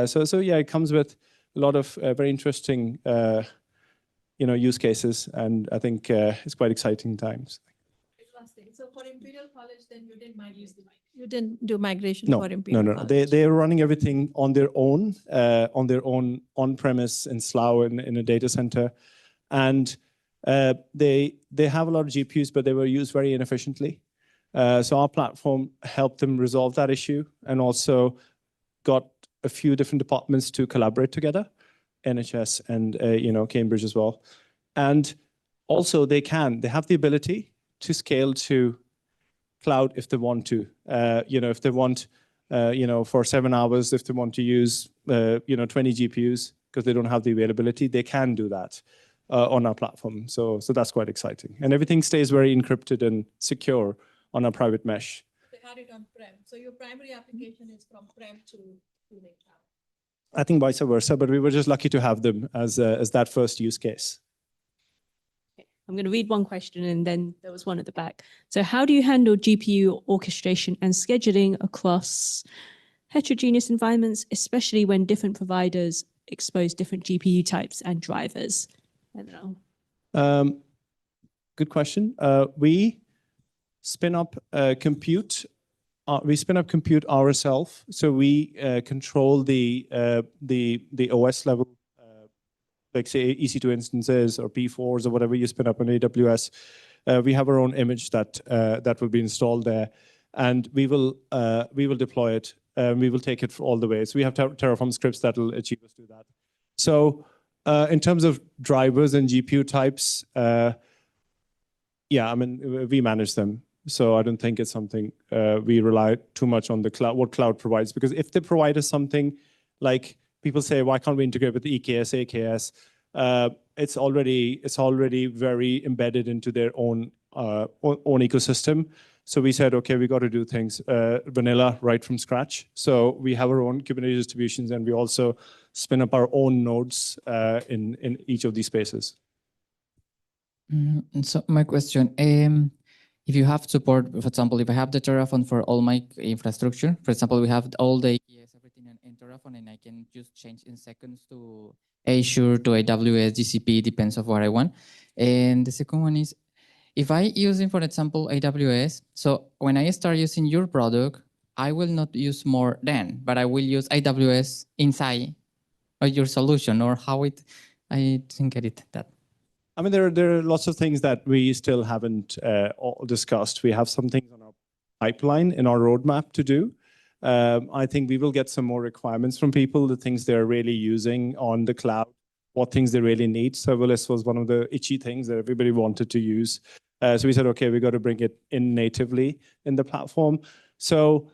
So yeah, it comes with a lot of very interesting use cases, and I think it's quite exciting times. So for Imperial College, then you didn't do migration No, for Imperial no. College? They're running everything on their own on-premise in Slough in a data center, and they have a lot of GPUs, but they were used very inefficiently. So our platform helped them resolve that issue, and also got a few different departments to collaborate together. NHS and Cambridge as well, and also they have the ability to scale to cloud if they want to. If they want, for 7 hours, if they want to use 20 GPUs because they don't have the availability, they can do that on our platform. So that's quite exciting, and everything stays very encrypted and secure on our private mesh. They had it on prem, so your primary application is from prem to the cloud. I think vice versa, but we were just lucky to have them as that first use case. I'm going to read one question and then there was one at the back. So how do you handle GPU orchestration and scheduling across heterogeneous environments, especially when different providers expose different GPU types and drivers? I don't know. Good question. We spin up compute. We spin up compute ourselves, so we control the OS level, like say EC2 instances or P4s or whatever you spin up on AWS. We have our own image that that will be installed there, and we will deploy it. We will take it all the way. So we have Terraform scripts that will achieve us do that. So in terms of drivers and GPU types, yeah, I mean, we manage them. So I don't think it's something we rely too much on the cloud, what cloud provides, because if they provide us something like people say, why can't we integrate with EKS, AKS? It's already very embedded into their own ecosystem. So we said, okay, we got to do things vanilla right from scratch. So we have our own Kubernetes distributions, and we also spin up our own nodes in each of these spaces. So my question, if you have support, for example, if I have the Terraform for all my infrastructure, for example, we have all the AKS, everything in Terraform, and I can just change in seconds to Azure, to AWS, GCP, depends on what I want. And the second one is, if I using, for example, AWS, so when I start using your product, I will not use more than, but I will use AWS inside of your solution, or how it, I didn't get it, that. I mean, there are lots of things that we still haven't discussed. We have some things on our pipeline in our roadmap to do. I think we will get some more requirements from people, the things they're really using on the cloud, what things they really need. Serverless was one of the itchy things that everybody wanted to use. So we said, okay, we got to bring it in natively in the platform. So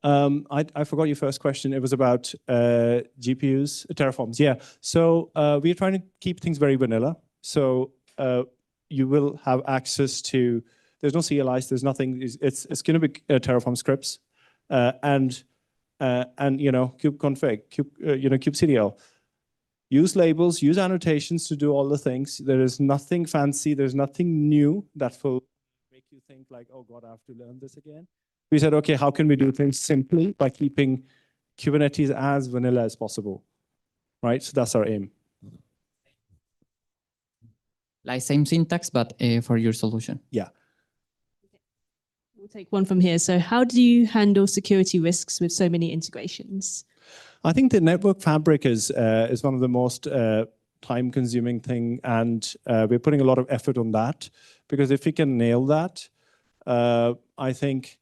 I forgot your first question. It was about GPUs, Terraforms. Yeah. So we're trying to keep things very vanilla. So you will have access to, there's no CLIs, there's nothing, it's going to be Terraform scripts and you know, kubeconfig, kubectl. Use labels, use annotations to do all the things. There is nothing fancy, there's nothing new that will make you think like, oh God, I have to learn this again. We said, okay, how can we do things simply by keeping Kubernetes as vanilla as possible, right? So that's our aim. Like same syntax, but for your solution. Yeah. We'll take one from here. So how do you handle security risks with so many integrations? I think the network fabric is one of the most time-consuming thing, and we're putting a lot of effort on that, because if we can nail that, I think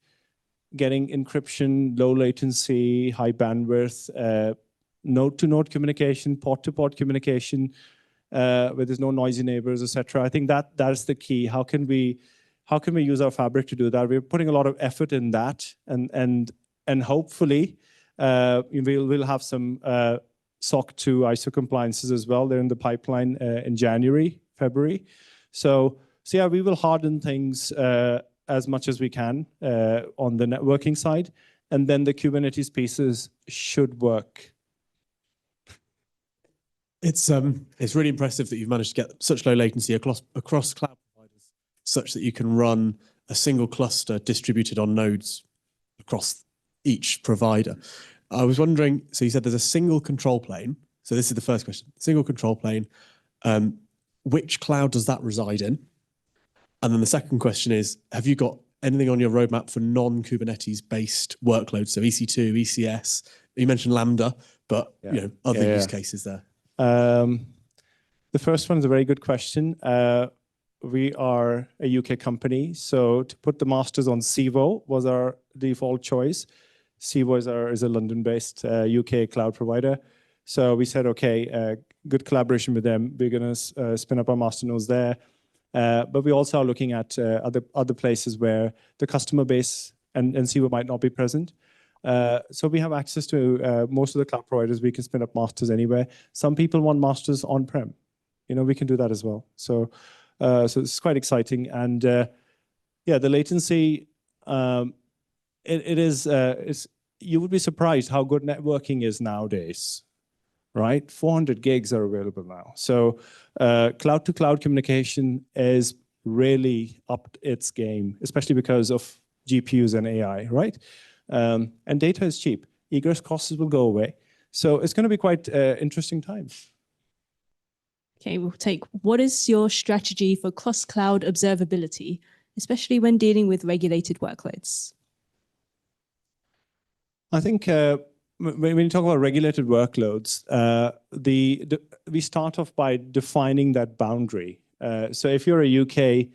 getting encryption, low latency, high bandwidth, node-to-node communication, pod-to-pod communication, where there's no noisy neighbors, etc. I think that is the key. How can we use our fabric to do that? We're putting a lot of effort in that, and hopefully we'll have some SOC 2 ISO compliances as well. They're in the pipeline in January, February. So yeah, we will harden things as much as we can on the networking side, and then the Kubernetes pieces should work. It's really impressive that you've managed to get such low latency across cloud providers, such that you can run a single cluster distributed on nodes across each provider. I was wondering, so you said there's a single control plane. So this is the first question, single control plane. Which cloud does that reside in? And then the second question is, have you got anything on your roadmap for non-Kubernetes-based workloads? So EC2, ECS, you mentioned Lambda, but you know, other use cases there. The first one is a very good question. We are a UK company, so to put the masters on Civo was our default choice. Civo is a London-based UK cloud provider. So we said, okay, good collaboration with them. We're going to spin up our master nodes there. But we also are looking at other places where the customer base and Civo might not be present. So we have access to most of the cloud providers. We can spin up masters anywhere. Some people want masters on-prem. You know, we can do that as well. So it's quite exciting. And yeah, the latency, you would be surprised how good networking is nowadays. right? 400 gigs are available now. So cloud-to-cloud communication is really upped its game, especially because of GPUs and AI, right? And data is cheap. Egress costs will go away. So it's going to be quite interesting times. Okay, we'll take, what is your strategy for cross-cloud observability, especially when dealing with regulated workloads? I think when you talk about regulated workloads, we start off by defining that boundary. So if you're a UK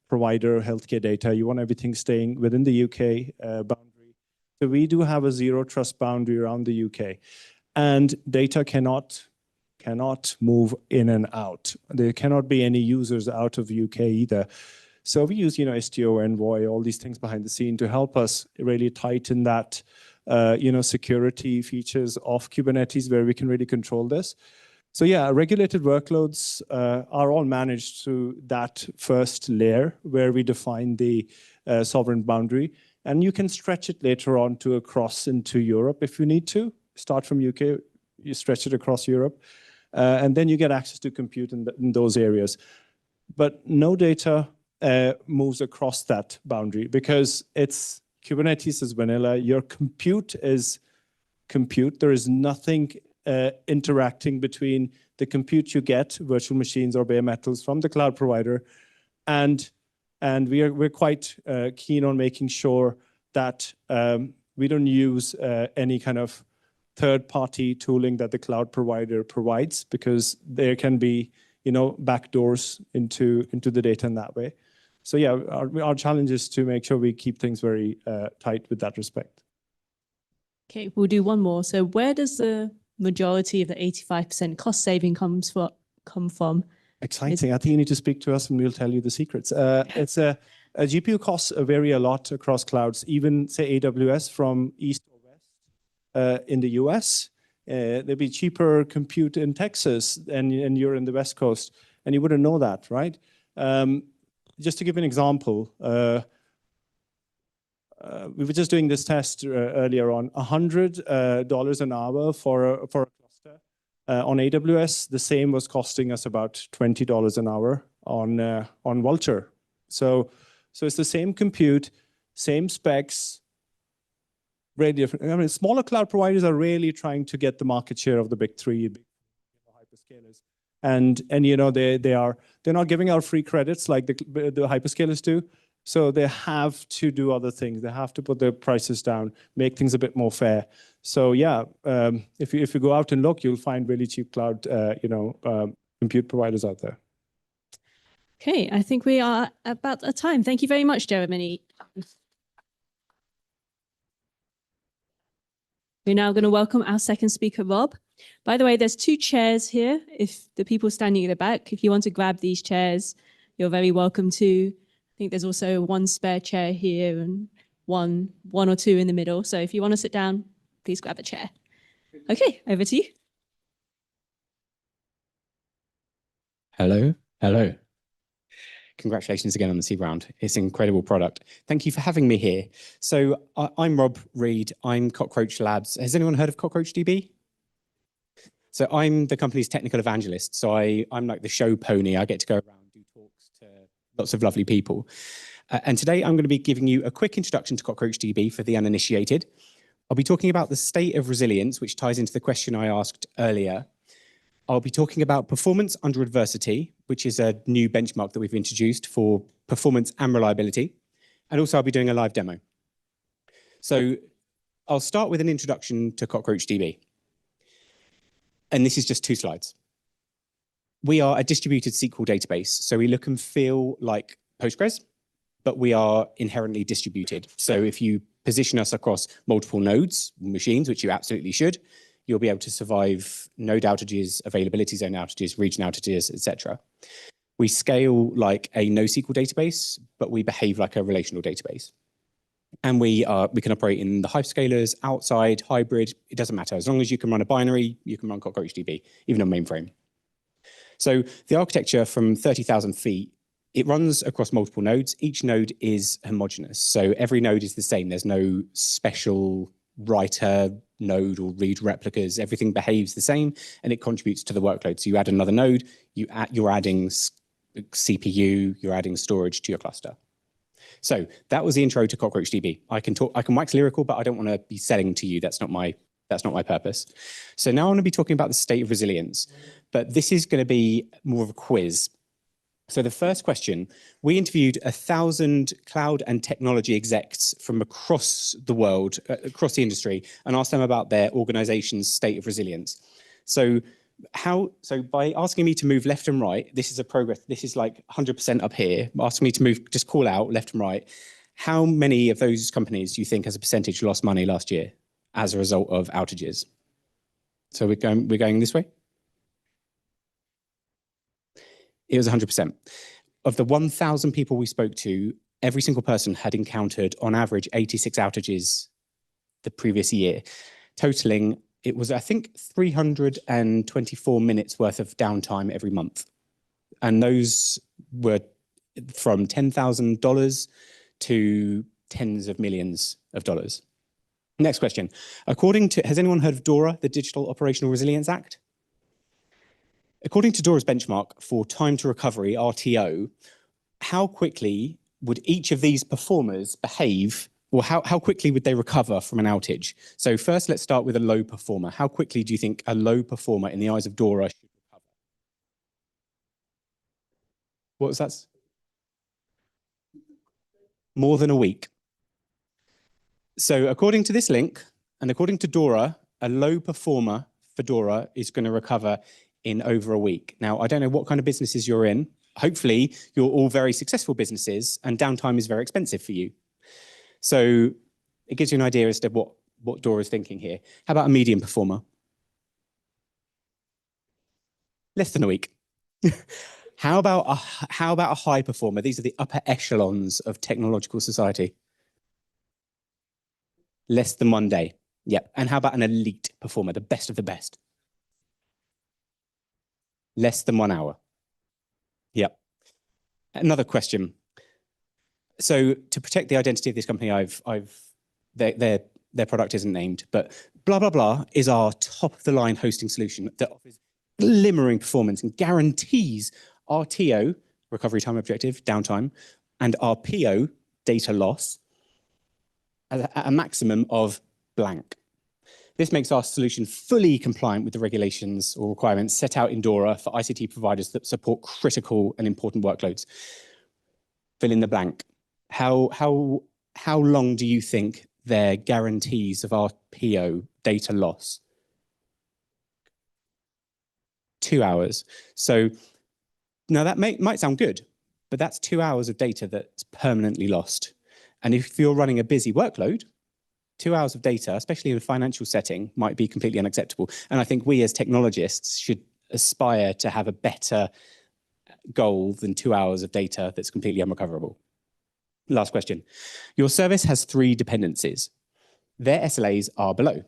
provider of healthcare data, you want everything staying within the UK boundary. So we do have a zero trust boundary around the UK, and data cannot move in and out. There cannot be any users out of UK either. So we use, STO, Envoy, all these things behind the scene to help us really tighten that, security features of Kubernetes where we can really control this. So yeah, regulated workloads are all managed through that first layer where we define the sovereign boundary. And you can stretch it later on to across into Europe if you need to. Start from UK, you stretch it across Europe. And then you get access to compute in those areas. But no data moves across that boundary because it's Kubernetes is vanilla. Your compute is compute. There is nothing interacting between the compute you get, virtual machines or bare metals from the cloud provider, and we're quite keen on making sure that we don't use any kind of third-party tooling that the cloud provider provides, because there can be, backdoors into the data in that way. So yeah, our challenge is to make sure we keep things very tight with that respect. Okay, we'll do one more. So where does the majority of the 85% cost saving come from? Exciting. I think you need to speak to us and we'll tell you the secrets. It's GPU costs vary a lot across clouds, even say AWS from east or west in the US. There'd be cheaper compute in Texas and you're in the West Coast, and you wouldn't know that, right? Just to give an example, we were just doing this test earlier on, $100 an hour for a cluster. On AWS, the same was costing us about $20 an hour on Vultr. So it's the same compute, same specs, very different. I mean, smaller cloud providers are really trying to get the market share of the big three, hyperscalers, and they're not giving out free credits like the hyperscalers do. So they have to do other things. They have to put their prices down, make things a bit more fair. So yeah, if you go out and look, you'll find really cheap cloud, compute providers out there. Okay, I think we are about at time. Thank you very much, Jeremy. We're now going to welcome our second speaker, Rob. By the way, there's 2 chairs here. If the people standing at the back, if you want to grab these chairs, you're very welcome to. I think there's also 1 spare chair here and one or 2 in the middle. So if you want to sit down, please grab a chair. Okay, over to you. Hello. Congratulations again on the seed round. It's an incredible product. Thank you for having me here. So I'm Rob Reed. I'm Cockroach Labs. Has anyone heard of CockroachDB? So I'm the company's technical evangelist. So I'm like the show pony. I get to go around, do talks to lots of lovely people. And today I'm going to be giving you a quick introduction to CockroachDB for the uninitiated. I'll be talking about the state of resilience, which ties into the question I asked earlier. I'll be talking about performance under adversity, which is a new benchmark that we've introduced for performance and reliability. And also I'll be doing a live demo. So I'll start with an introduction to CockroachDB. And this is just 2 slides. We are a distributed SQL database. So we look and feel like Postgres, but we are inherently distributed. So if you position us across multiple nodes, machines, which you absolutely should, you'll be able to survive node outages, availability zone outages, region outages, etc. We scale like a NoSQL database, but we behave like a relational database. And we can operate in the hyperscalers, outside, hybrid, it doesn't matter. As long as you can run a binary, you can run CockroachDB, even on mainframe. So the architecture from 30,000 feet, it runs across multiple nodes. Each node is homogeneous. So every node is the same. There's no special write a node or read replicas. Everything behaves the same and it contributes to the workload. So you add another node, you're adding CPU, you're adding storage to your cluster. So that was the intro to CockroachDB. I can wax lyrical, but I don't want to be selling to you. That's not my purpose. So now I'm going to be talking about the state of resilience, but this is going to be more of a quiz. So the first question, we interviewed 1,000 cloud and technology execs from across the world, across the industry, and asked them about their organization's state of resilience. So by asking me to move left and right, this is a progress, this is like 100% up here, asking me to move, just call out left and right. How many of those companies do you think as a percentage lost money last year as a result of outages? So we're going this way? It was 100%. Of the 1,000 people we spoke to, every single person had encountered on average 86 outages the previous year, totaling, it was, I think, 324 minutes worth of downtime every month. And those were from $10,000 to tens of millions of dollars. Next question. Has anyone heard of DORA, the Digital Operational Resilience Act? According to DORA's benchmark for time to recovery, RTO, how quickly would each of these performers behave, or how quickly would they recover from an outage? So first, let's start with a low performer. How quickly do you think a low performer in the eyes of DORA should recover? What was that? More than a week. So according to this link, and according to DORA, a low performer for DORA is going to recover in over a week. Now, I don't know what kind of businesses you're in. Hopefully, you're all very successful businesses and downtime is very expensive for you. So it gives you an idea as to what DORA is thinking here. How about a medium performer? Less than a week. How about a high performer? These are the upper echelons of technological society. Less than 1 day. Yep. And how about an elite performer, the best of the best? Less than 1 hour. Yep. Another question. So to protect the identity of this company, their product isn't named, but blah, blah, blah is our top of the line hosting solution that offers glimmering performance and guarantees RTO, recovery time objective, downtime, and RPO, data loss, at a maximum of blank. This makes our solution fully compliant with the regulations or requirements set out in DORA for ICT providers that support critical and important workloads. Fill in the blank. How long do you think their guarantees of RPO data loss? 2 hours. So now that might sound good, but that's 2 hours of data that's permanently lost. And if you're running a busy workload, 2 hours of data, especially in a financial setting, might be completely unacceptable. And I think we as technologists should aspire to have a better goal than 2 hours of data that's completely unrecoverable. Last question. Your service has 3 dependencies. Their SLAs are below,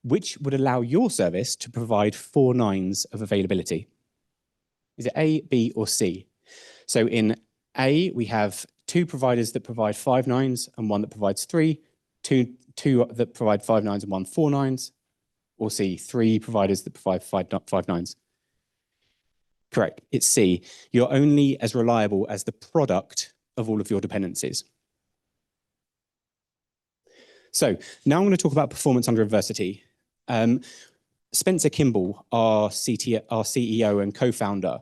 which would allow your service to provide 4 nines of availability. Is it A, B, or C? So in A, we have 2 providers that provide 5 nines and 1 that provides 3, 2 that provide 5 nines and 1 4 nines, or C, 3 providers that provide 5 nines. Correct, it's C. You're only as reliable as the product of all of your dependencies. So now I'm going to talk about performance under adversity. Spencer Kimball, our CEO and co-founder,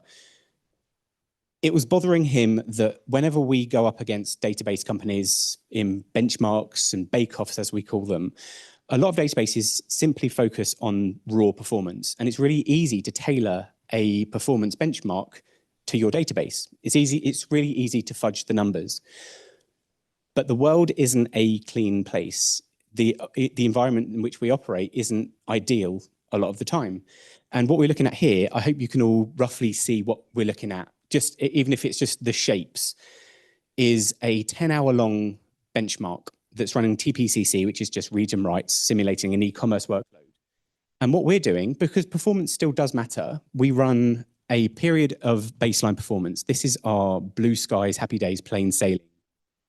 it was bothering him that whenever we go up against database companies in benchmarks and bake-offs, as we call them, a lot of databases simply focus on raw performance. And it's really easy to tailor a performance benchmark to your database. It's really easy to fudge the numbers. But the world isn't a clean place. The environment in which we operate isn't ideal a lot of the time. And what we're looking at here, I hope you can all roughly see what we're looking at, just even if it's just the shapes, is a 10-hour-long benchmark that's running TPCC, which is just reads and writes, simulating an e-commerce workload. And what we're doing, because performance still does matter, we run a period of baseline performance. This is our blue skies, happy days, plain sailing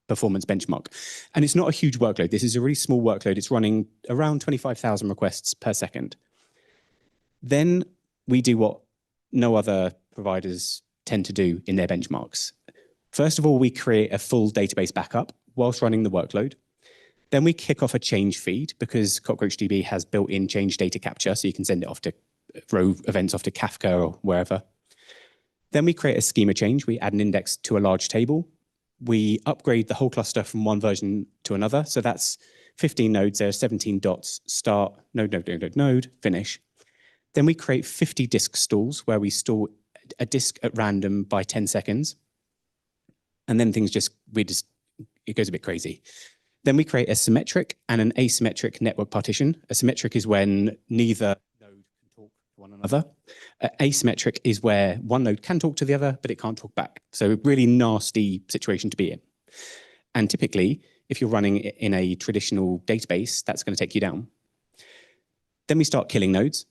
performance benchmark. And it's not a huge workload. This is a really small workload. It's running around 25,000 requests per second. Then we do what no other providers tend to do in their benchmarks. First of all, we create a full database backup whilst running the workload. Then we kick off a change feed because CockroachDB has built-in change data capture, so you can send it off to row events off to Kafka or wherever. Then we create a schema change. We add an index to a large table. We upgrade the whole cluster from one version to another. So that's 15 nodes there, 17 dots, start, node, finish. Then we create 50 disk stalls where we store a disk at random by 10 seconds. And then things it goes a bit crazy. Then we create a symmetric and an asymmetric network partition. A symmetric is when neither node can talk to one another. Asymmetric is where one node can talk to the other, but it can't talk back. So a really nasty situation to be in. And typically, if you're running in a traditional database, that's going to take you down. Then we start killing nodes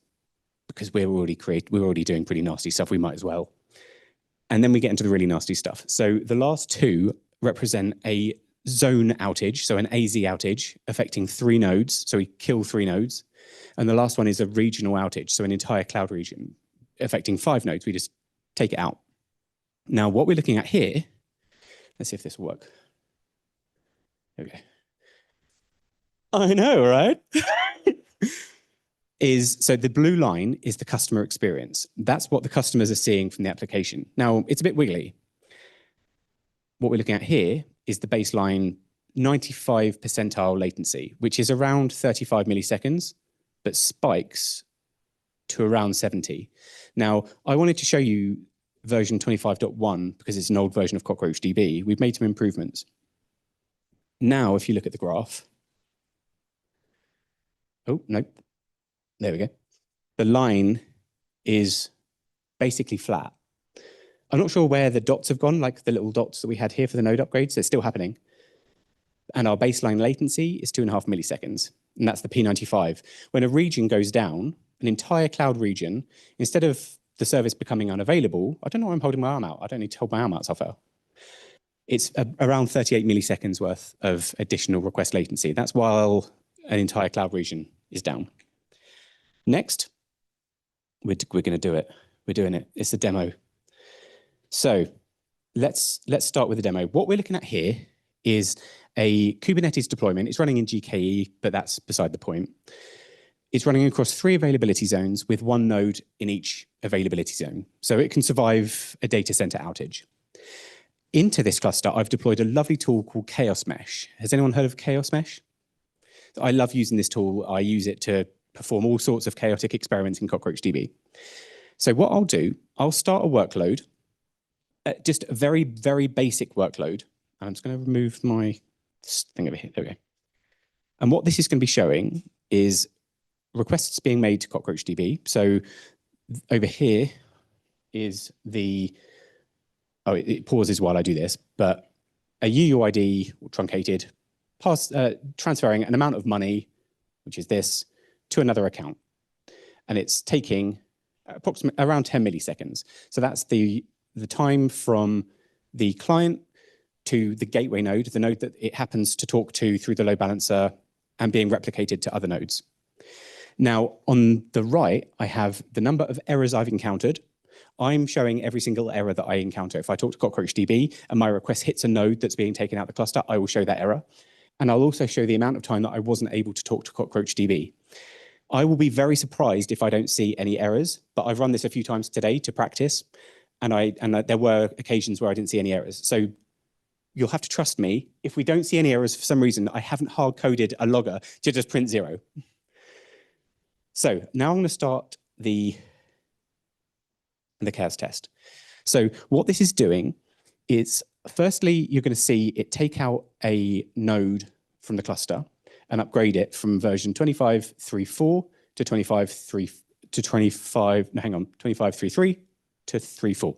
because we're already doing pretty nasty stuff. We might as well. And then we get into the really nasty stuff. So the last two represent a zone outage, so an AZ outage affecting 3 nodes. So we kill 3 nodes. And the last one is a regional outage, so an entire cloud region affecting 5 nodes. We just take it out. Now, what we're looking at here, let's see if this will work. Okay. I know, right? So the blue line is the customer experience. That's what the customers are seeing from the application. Now, it's a bit wiggly. What we're looking at here is the baseline 95 percentile latency, which is around 35 milliseconds, but spikes to around 70. Now, I wanted to show you version 25.1 because it's an old version of CockroachDB. We've made some improvements. Now, if you look at the graph, oh, no, there we go. The line is basically flat. I'm not sure where the dots have gone, like the little dots that we had here for the node upgrades. They're still happening. And our baseline latency is 2.5 milliseconds. And that's the P95. When a region goes down, an entire cloud region, instead of the service becoming unavailable, I don't know why I'm holding my arm out. I don't need to hold my arm out, Safar. It's around 38 milliseconds worth of additional request latency. That's while an entire cloud region is down. Next, we're going to do it. We're doing it. It's a demo. So let's start with the demo. What we're looking at here is a Kubernetes deployment. It's running in GKE, but that's beside the point. It's running across 3 availability zones with 1 node in each availability zone. So it can survive a data center outage. Into this cluster, I've deployed a lovely tool called Chaos Mesh. Has anyone heard of Chaos Mesh? I love using this tool. I use it to perform all sorts of chaotic experiments in CockroachDB. So what I'll do, I'll start a workload, just a very, very basic workload. And I'm just going to remove my thing over here. There we go. And what this is going to be showing is requests being made to CockroachDB. So over here is the, oh, it pauses while I do this, but a UUID truncated, transferring an amount of money, which is this, to another account. And it's taking approximately around 10 milliseconds. So that's the time from the client to the gateway node, the node that it happens to talk to through the load balancer and being replicated to other nodes. Now, on the right, I have the number of errors I've encountered. I'm showing every single error that I encounter. If I talk to CockroachDB and my request hits a node that's being taken out of the cluster, I will show that error. And I'll also show the amount of time that I wasn't able to talk to CockroachDB. I will be very surprised if I don't see any errors, but I've run this a few times today to practice, and there were occasions where I didn't see any errors. So you'll have to trust me. If we don't see any errors for some reason, I haven't hard-coded a logger to just print 0. So now I'm going to start the chaos test. So what this is doing is, firstly, you're going to see it take out a node from the cluster and upgrade it from version 25.3.4 to 25.3 to 25.3.3 to 3.4.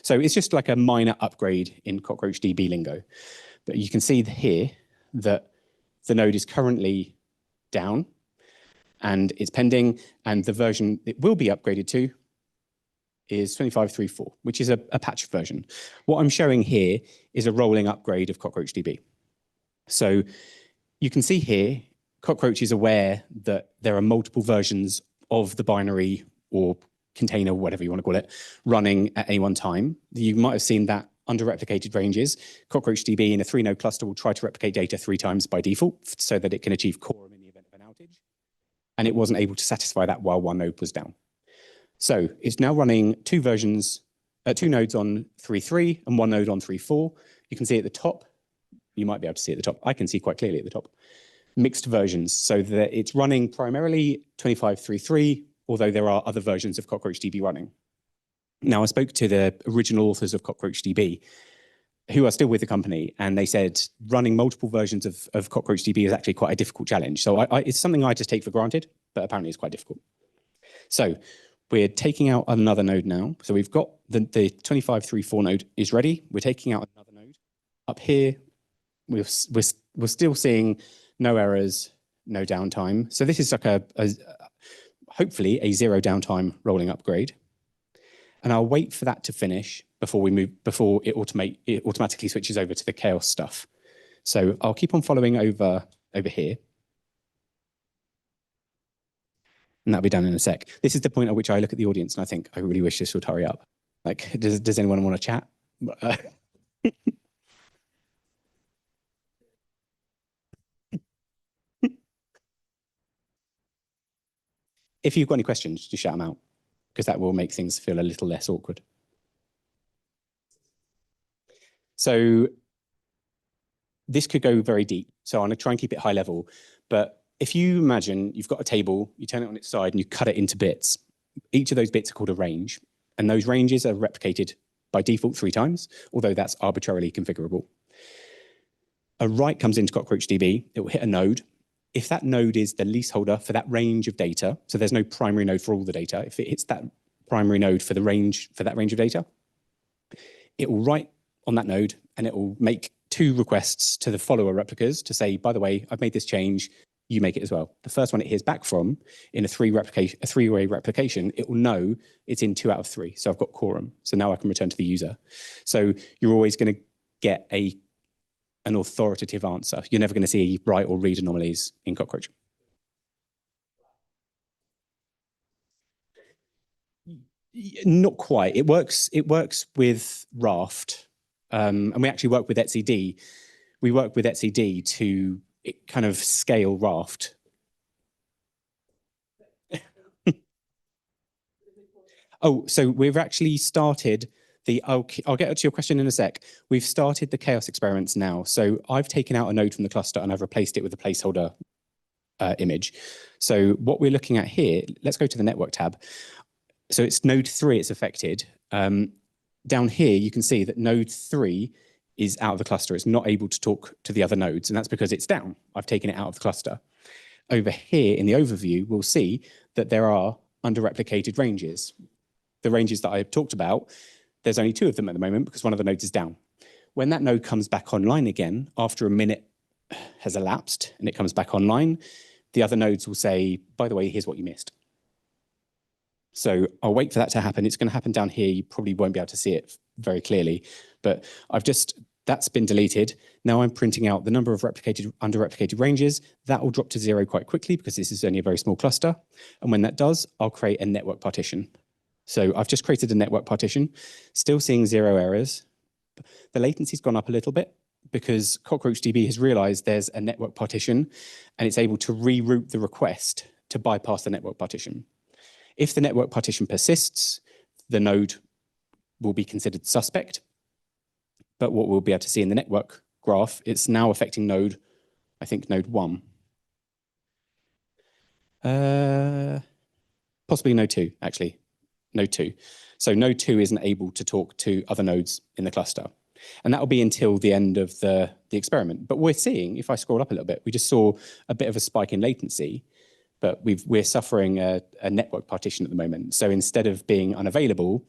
So it's just like a minor upgrade in CockroachDB lingo. But you can see here that the node is currently down and it's pending, and the version it will be upgraded to is 25.3.4, which is a patch version. What I'm showing here is a rolling upgrade of CockroachDB. So you can see here, Cockroach is aware that there are multiple versions of the binary or container, whatever you want to call it, running at any one time. You might have seen that under replicated ranges. CockroachDB in a 3-node cluster will try to replicate data 3 times by default so that it can achieve quorum in the event of an outage. And it wasn't able to satisfy that while one node was down. So it's now running 2 nodes on 3.3 and 1 node on 3.4. You can see at the top, you might be able to see at the top. I can see quite clearly at the top. Mixed versions, so that it's running primarily 25.3.3, although there are other versions of CockroachDB running. Now, I spoke to the original authors of CockroachDB, who are still with the company, and they said running multiple versions of CockroachDB is actually quite a difficult challenge. So it's something I just take for granted, but apparently it's quite difficult. So we're taking out another node now. So we've got the 25.3.4 node is ready. We're taking out another node. Up here, we're still seeing no errors, no downtime. So this is like hopefully a 0 downtime rolling upgrade. And I'll wait for that to finish before it automatically switches over to the chaos stuff. So I'll keep on following over here. And that'll be done in a sec. This is the point at which I look at the audience and I think, I really wish this would hurry up. Like, does anyone want to chat? If you've got any questions, just shout them out, because that will make things feel a little less awkward. So this could go very deep. So I'm going to try and keep it high level. But if you imagine you've got a table, you turn it on its side and you cut it into bits. Each of those bits are called a range. And those ranges are replicated by default 3 times, although that's arbitrarily configurable. A write comes into CockroachDB. It will hit a node. If that node is the leaseholder for that range of data, so there's no primary node for all the data, if it hits that primary node for that range of data, it will write on that node and it will make 2 requests to the follower replicas to say, by the way, I've made this change, you make it as well. The first one it hears back from in a 3-way replication, it will know it's in 2 out of 3. So I've got quorum. So now I can return to the user. So you're always going to get an authoritative answer. You're never going to see write or read anomalies in Cockroach. Not quite. It works with Raft, and we actually work with etcd. We work with etcd to kind of scale Raft. Oh, so we've actually started I'll get to your question in a sec. We've started the chaos experiments now. So I've taken out a node from the cluster and I've replaced it with a placeholder image. So what we're looking at here, let's go to the network tab. So it's node 3 it's affected. Down here, you can see that node 3 is out of the cluster. It's not able to talk to the other nodes, and that's because it's down. I've taken it out of the cluster. Over here in the overview, we'll see that there are under-replicated ranges. The ranges that I've talked about, there's only 2 of them at the moment because one of the nodes is down. When that node comes back online again, after a minute has elapsed and it comes back online, the other nodes will say, by the way, here's what you missed. So I'll wait for that to happen. It's going to happen down here. You probably won't be able to see it very clearly, but that's been deleted. Now I'm printing out the number of under-replicated ranges. That will drop to 0 quite quickly because this is only a very small cluster. And when that does, I'll create a network partition. So I've just created a network partition, still seeing 0 errors. The latency's gone up a little bit because CockroachDB has realized there's a network partition and it's able to reroute the request to bypass the network partition. If the network partition persists, the node will be considered suspect. But what we'll be able to see in the network graph, it's now affecting node 1. Possibly node 2, actually. Node 2. So node 2 isn't able to talk to other nodes in the cluster. And that will be until the end of the experiment. But we're seeing, if I scroll up a little bit, we just saw a bit of a spike in latency, but we're suffering a network partition at the moment. So instead of being unavailable,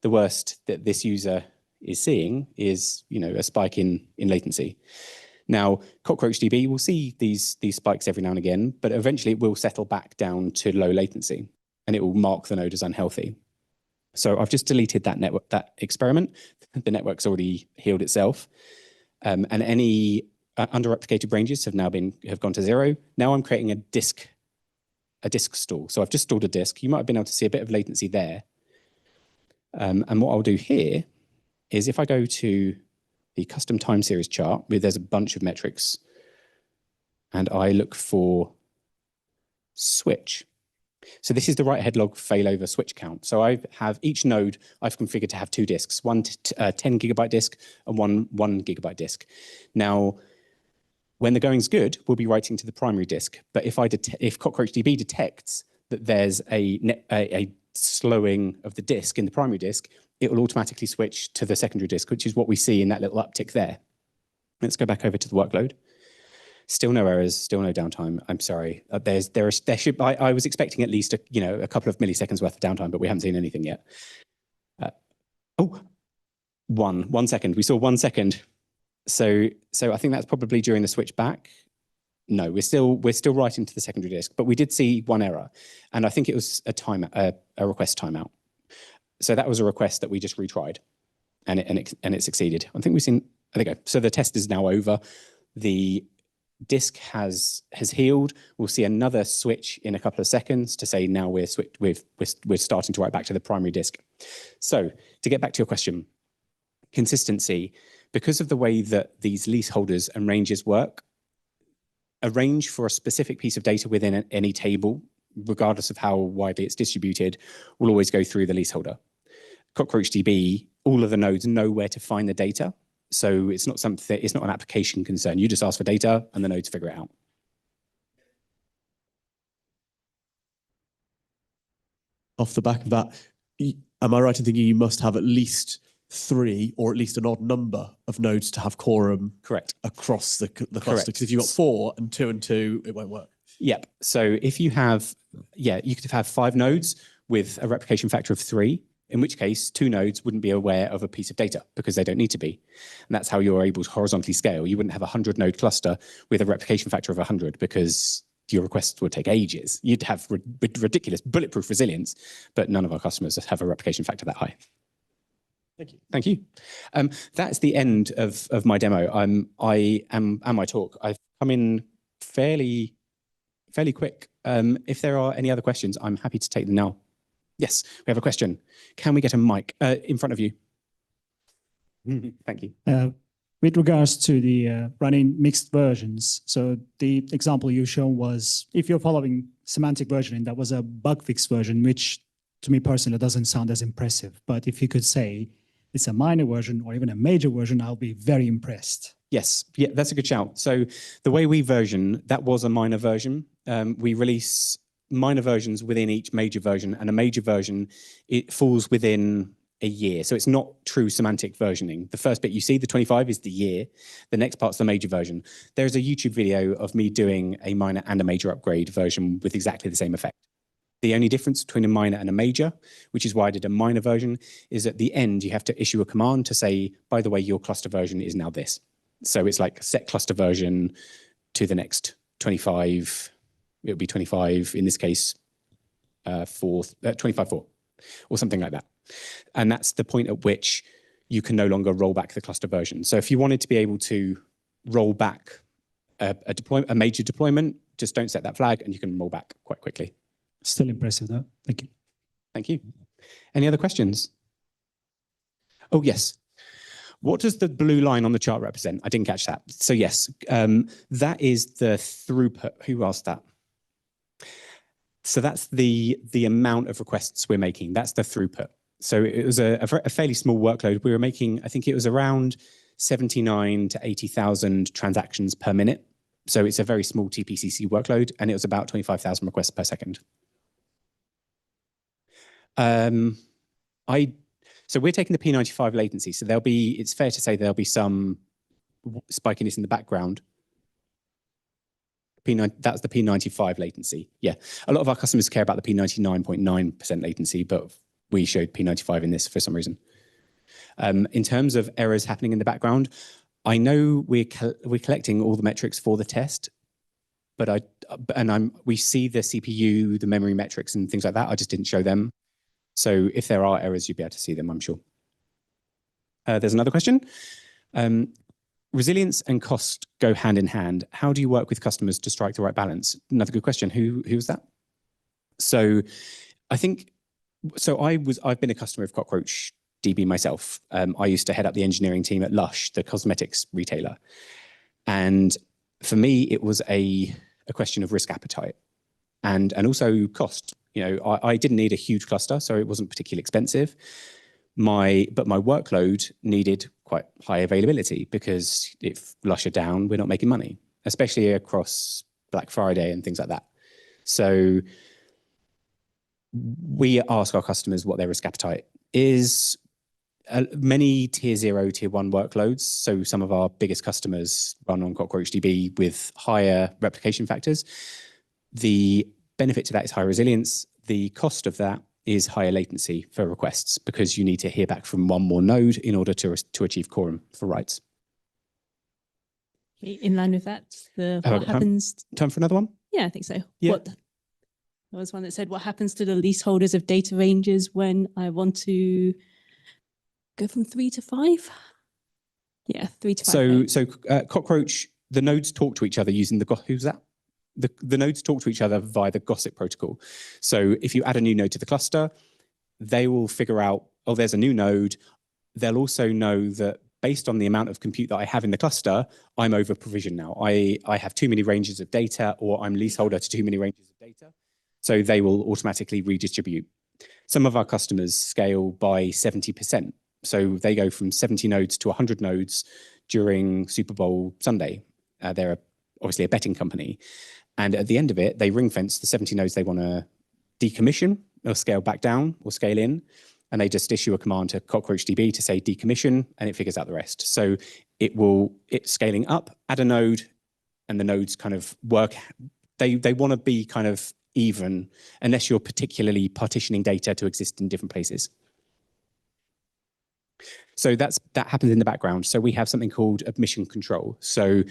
the worst that this user is seeing is, a spike in latency. Now, CockroachDB will see these spikes every now and again, but eventually it will settle back down to low latency and it will mark the node as unhealthy. So I've just deleted that experiment. The network's already healed itself. And any under-replicated ranges have gone to 0. Now I'm creating a disk stall. So I've just stored a disk. You might have been able to see a bit of latency there. And what I'll do here is if I go to the custom time series chart, where there's a bunch of metrics, and I look for switch. So this is the write ahead log failover switch count. So I have each node I've configured to have 2 disks, one 10 gigabyte disk and one 1 gigabyte disk. Now, when the going's good, we'll be writing to the primary disk. But if CockroachDB detects that there's a slowing of the disk in the primary disk, it will automatically switch to the secondary disk, which is what we see in that little uptick there. Let's go back over to the workload. Still no errors, still no downtime. I'm sorry. I was expecting at least a couple of milliseconds worth of downtime, but we haven't seen anything yet. One second. We saw 1 second. So I think that's probably during the switch back. No, we're still writing to the secondary disk, but we did see 1 error, and I think it was a request timeout. So that was a request that we just retried, and it succeeded. I think we've seen. There we go. So the test is now over. The disk has healed. We'll see another switch in a couple of seconds to say now we're starting to write back to the primary disk. So to get back to your question, consistency, because of the way that these leaseholders and ranges work, a range for a specific piece of data within any table, regardless of how widely it's distributed, will always go through the leaseholder. CockroachDB, all of the nodes know where to find the data. So it's not an application concern. You just ask for data and the nodes figure it out. Off the back of that, am I right in thinking you must have at least 3 or at least an odd number of nodes to have quorum? Correct. Across the cluster? Because if you've got 4 and 2 and 2, it won't work. Yep. So if you have, you could have 5 nodes with a replication factor of 3, in which case 2 nodes wouldn't be aware of a piece of data because they don't need to be. And that's how you're able to horizontally scale. You wouldn't have a 100 node cluster with a replication factor of 100 because your requests would take ages. You'd have ridiculous bulletproof resilience, but none of our customers have a replication factor that high. Thank you. Thank you. That's the end of my demo. And my talk. I've come in fairly quick. If there are any other questions, I'm happy to take them now. Yes, we have a question. Can we get a mic in front of you? Thank you. With regards to the running mixed versions, so the example you shown was if you're following semantic versioning, that was a bug fix version, which to me personally doesn't sound as impressive. But if you could say it's a minor version or even a major version, I'll be very impressed. Yes, yeah, that's a good shout. So the way we version, that was a minor version. We release minor versions within each major version, and a major version, it falls within a year. So it's not true semantic versioning. The first bit you see, the 25, is the year. The next part's the major version. There's a YouTube video of me doing a minor and a major upgrade version with exactly the same effect. The only difference between a minor and a major, which is why I did a minor version, is at the end you have to issue a command to say, by the way, your cluster version is now this. So it's like set cluster version to the next 25. It would be 25 in this case, 25.4 or something like that. And that's the point at which you can no longer roll back the cluster version. So if you wanted to be able to roll back a major deployment, just don't set that flag and you can roll back quite quickly. Still impressive though. Thank you. Thank you. Any other questions? Oh, yes. What does the blue line on the chart represent? I didn't catch that. So yes, that is the throughput. Who asked that? So that's the amount of requests we're making. That's the throughput. So it was a fairly small workload. We were making, I think it was around 79 to 80,000 transactions per minute. So it's a very small TPCC workload, and it was about 25,000 requests per second. So we're taking the P95 latency. So it's fair to say there'll be some spikiness in the background. That's the P95 latency. Yeah, a lot of our customers care about the P99.9% latency, but we showed P95 in this for some reason. In terms of errors happening in the background, I know we're collecting all the metrics for the test, but we see the CPU, the memory metrics and things like that. I just didn't show them. So if there are errors, you'll be able to see them, I'm sure. There's another question. resilience and cost go hand in hand. How do you work with customers to strike the right balance? Another good question. Who's that? So I think, I've been a customer of Cockroach DB myself. I used to head up the engineering team at Lush, the cosmetics retailer. And for me, it was a question of risk appetite and also cost. You know, I didn't need a huge cluster, so it wasn't particularly expensive. But my workload needed quite high availability because if Lush are down, we're not making money, especially across Black Friday and things like that. So we ask our customers what their risk appetite is. Many tier 0, tier 1 workloads. So some of our biggest customers run on Cockroach DB with higher replication factors. The benefit to that is high resilience. The cost of that is higher latency for requests because you need to hear back from one more node in order to achieve quorum for writes. In line with that, what happens? Time for another one? Yeah, I think so. Yeah. There was one that said, what happens to the leaseholders of data ranges when I want to go from 3 to 5? Yeah, 3 to 5. So Cockroach, the nodes talk to each other using who's that? The nodes talk to each other via the gossip protocol. So if you add a new node to the cluster, they will figure out, oh, there's a new node. They'll also know that based on the amount of compute that I have in the cluster, I'm over provisioned now. I have too many ranges of data, or I'm leaseholder to too many ranges of data. So they will automatically redistribute. Some of our customers scale by 70%. So they go from 70 nodes to 100 nodes during Super Bowl Sunday. They're obviously a betting company. And at the end of it, they ring fence the 70 nodes they want to decommission or scale back down or scale in. And they just issue a command to Cockroach DB to say decommission, and it figures out the rest. So it's scaling up, add a node, and the nodes kind of work. They want to be kind of even, unless you're particularly partitioning data to exist in different places. So that happens in the background. So we have something called admission control. So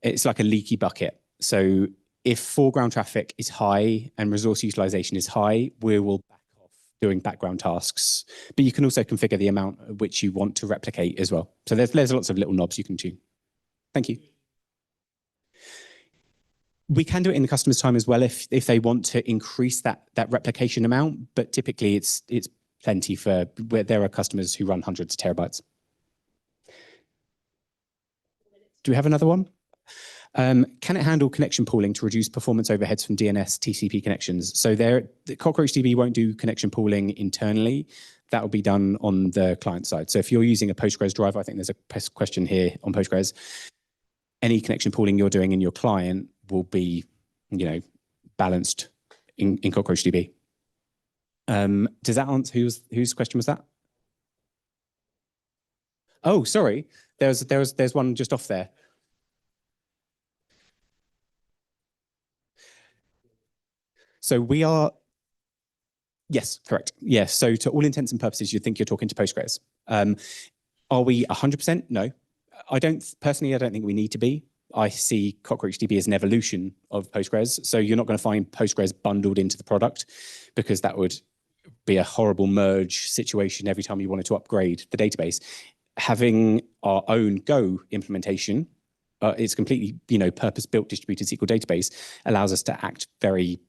it's like a leaky bucket. So if foreground traffic is high and resource utilization is high, we will back off doing background tasks. But you can also configure the amount at which you want to replicate as well. So there's lots of little knobs you can tune. Thank you. We can do it in the customer's time as well if they want to increase that replication amount, but typically it's plenty for where there are customers who run hundreds of terabytes. Do we have another one? Can it handle connection pooling to reduce performance overheads from DNS TCP connections? So the Cockroach DB won't do connection pooling internally. That will be done on the client side. So if you're using a Postgres driver, I think there's a question here on Postgres. Any connection pooling you're doing in your client will be, balanced in Cockroach DB. Does that answer whose question was that? Oh, sorry. There's one just off there. So we are, yes, correct. Yes. So to all intents and purposes, you'd think you're talking to Postgres. Are we 100%? No. I don't think we need to be. I see Cockroach DB as an evolution of Postgres. So you're not going to find Postgres bundled into the product because that would be a horrible merge situation every time you wanted to upgrade the database. Having our own Go implementation, it's completely, purpose-built distributed SQL database, allows us to act very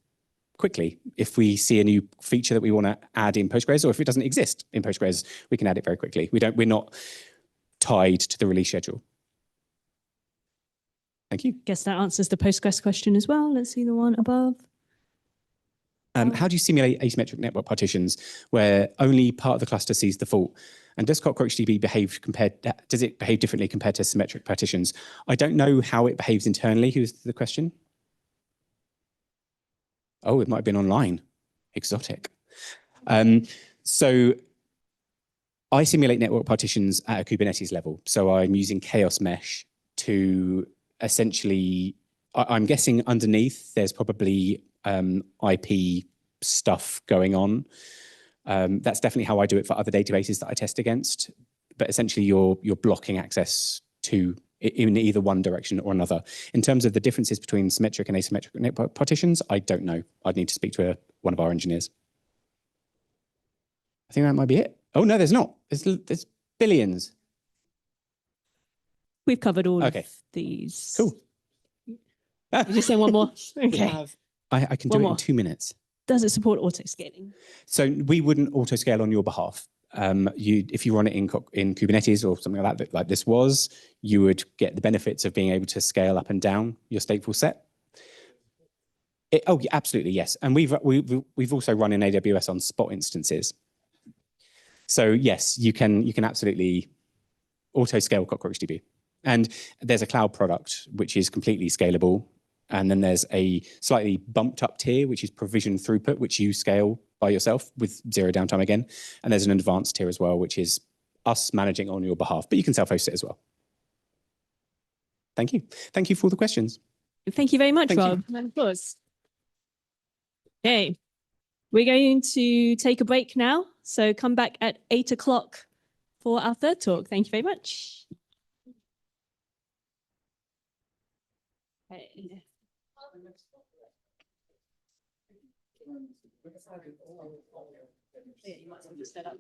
quickly. If we see a new feature that we want to add in Postgres, or if it doesn't exist in Postgres, we can add it very quickly. We're not tied to the release schedule. Thank you. Guess that answers the Postgres question as well. Let's see the one above. How do you simulate asymmetric network partitions where only part of the cluster sees the fault? And does Cockroach DB behave differently compared to symmetric partitions? I don't know how it behaves internally. Who's the question? Oh, it might have been online. Exotic. So I simulate network partitions at a Kubernetes level. So I'm using Chaos Mesh to essentially, I'm guessing underneath there's probably IP stuff going on. That's definitely how I do it for other databases that I test against. But essentially you're blocking access to in either one direction or another. In terms of the differences between symmetric and asymmetric network partitions, I don't know. I'd need to speak to one of our engineers. I think that might be it. Oh, no, there's not. There's billions. we've covered all Okay. of these. Cool. You just say one more. Okay. I can do One it more. in 2 minutes. Does it support auto scaling? So we wouldn't auto scale on your behalf. If you run it in Kubernetes or something like this was, you would get the benefits of being able to scale up and down your stateful set. Oh, yeah, absolutely, yes. And we've also run in AWS on spot instances. So yes, you can absolutely auto scale CockroachDB. And there's a cloud product which is completely scalable. And then there's a slightly bumped up tier, which is provision throughput, which you scale by yourself with zero downtime again. And there's an advanced tier as well, which is us managing on your behalf, but you can self-host it as well. Thank you. Thank you for all the questions. Thank you very much, Thank you. Rob. And of course. Okay, we're going to take a break now. So come back at 8 o'clock for our third talk. Thank you very much. Okay. Yeah, you might as well just set up.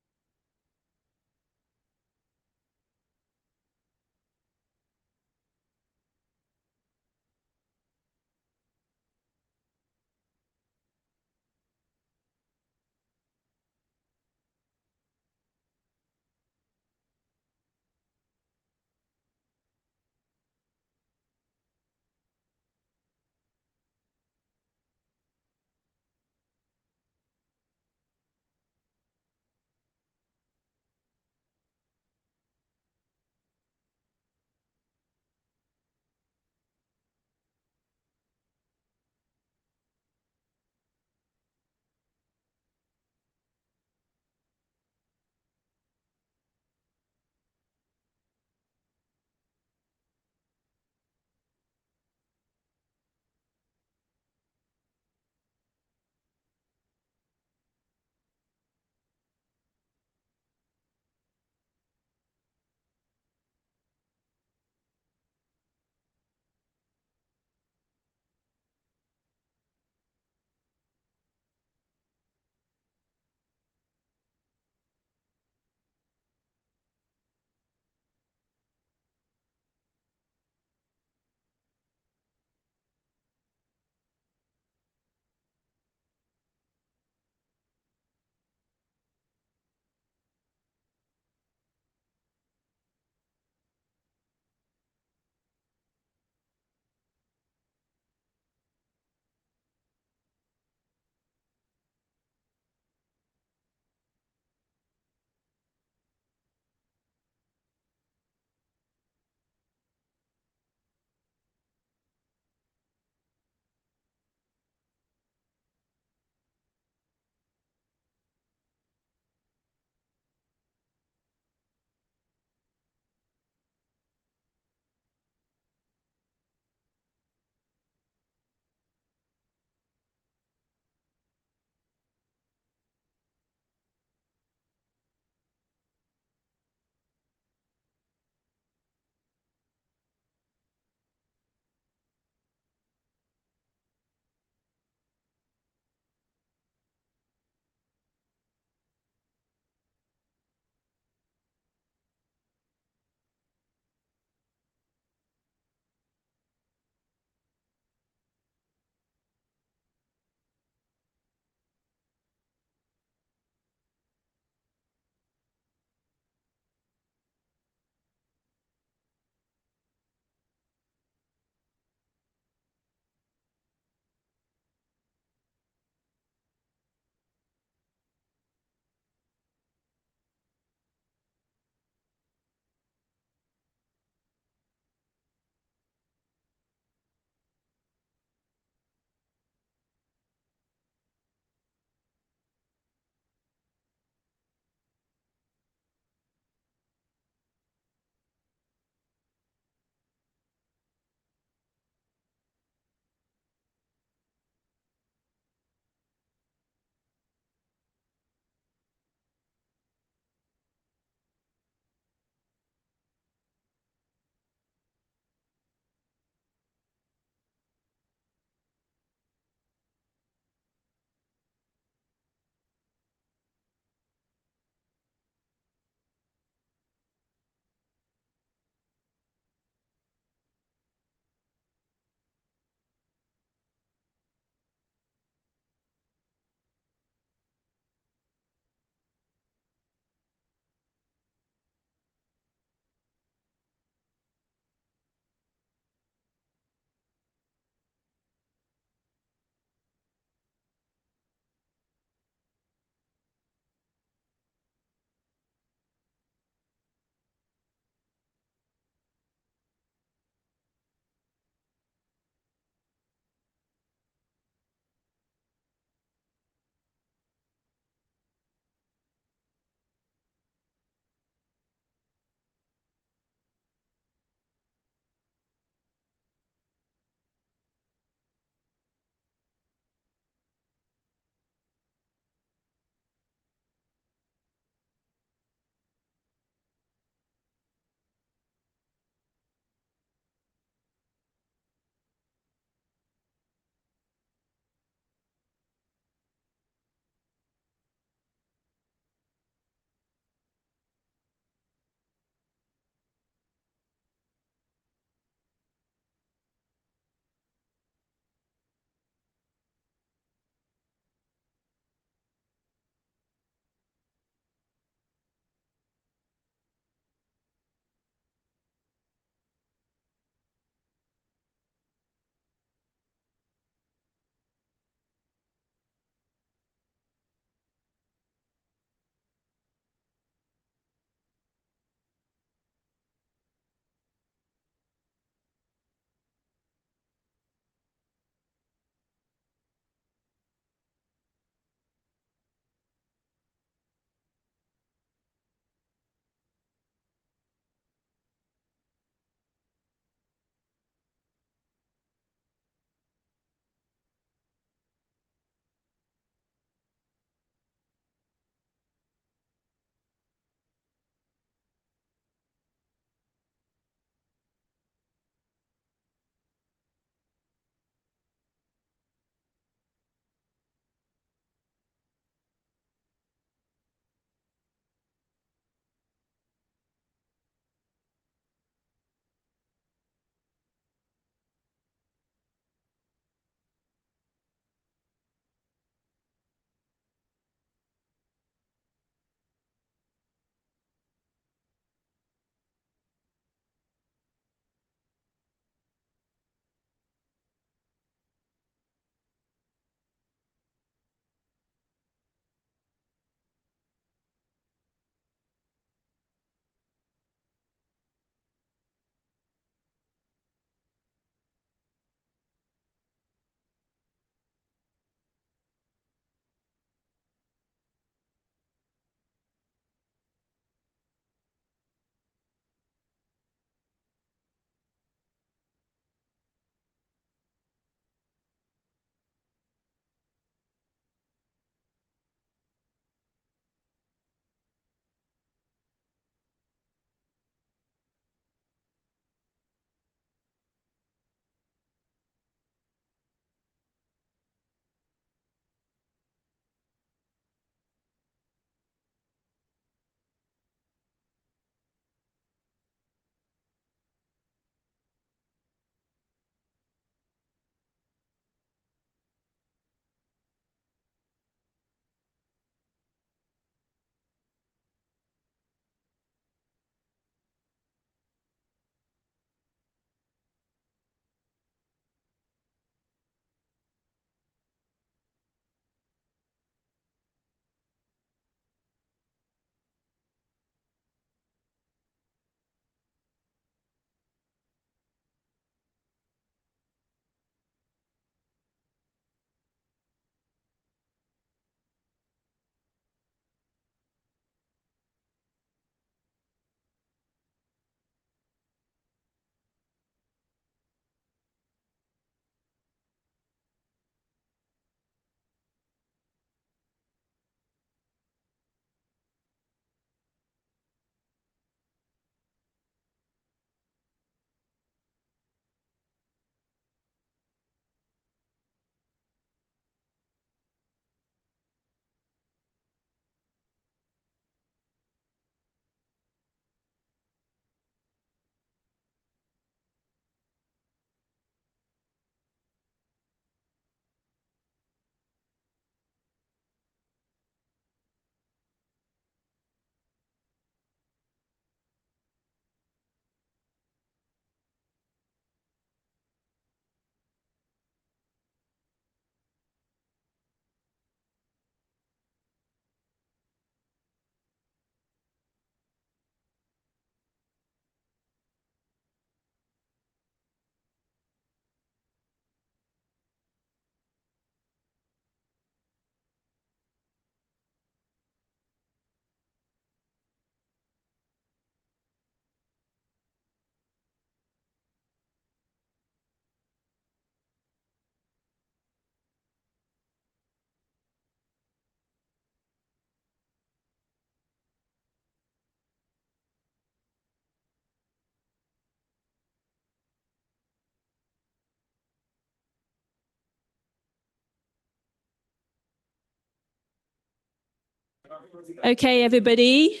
Okay, everybody.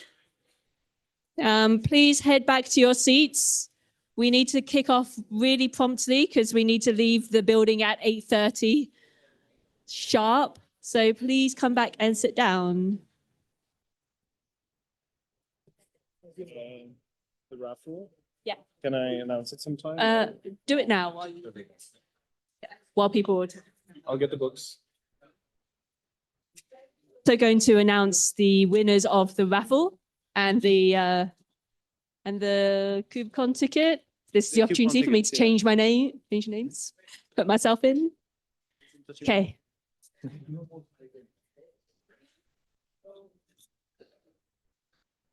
Please head back to your seats. We need to kick off really promptly because we need to leave the building at 8:30 sharp. So please come back and sit down. The raffle? Yeah. Can I announce it sometime? Do it now while people would. I'll get the books. So going to announce the winners of the raffle and the KubeCon ticket. This is the opportunity for me to change my name, change names, put myself in. Okay.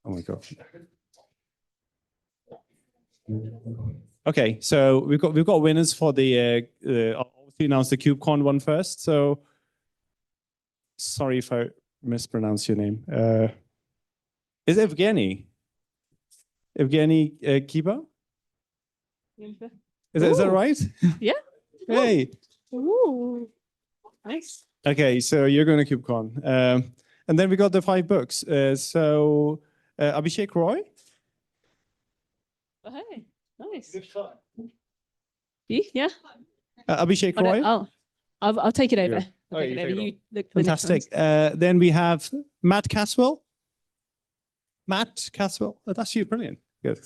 Oh my gosh. Okay, so we've got winners for the I'll obviously announce the KubeCon one first. So sorry if I mispronounce your name. Is it Evgeny? Evgeny Kiba? Is that right? Yeah. Hey. Ooh. Nice. Okay, so you're going to KubeCon. And then we got the 5 books. So Abhishek Roy. Oh, hey, nice. Yeah. Abhishek Roy. I'll take it over. Yeah. I'll take it over. You look Fantastic. Then we have Matt Caswell. Matt Caswell. Oh, that's you. Brilliant. Good.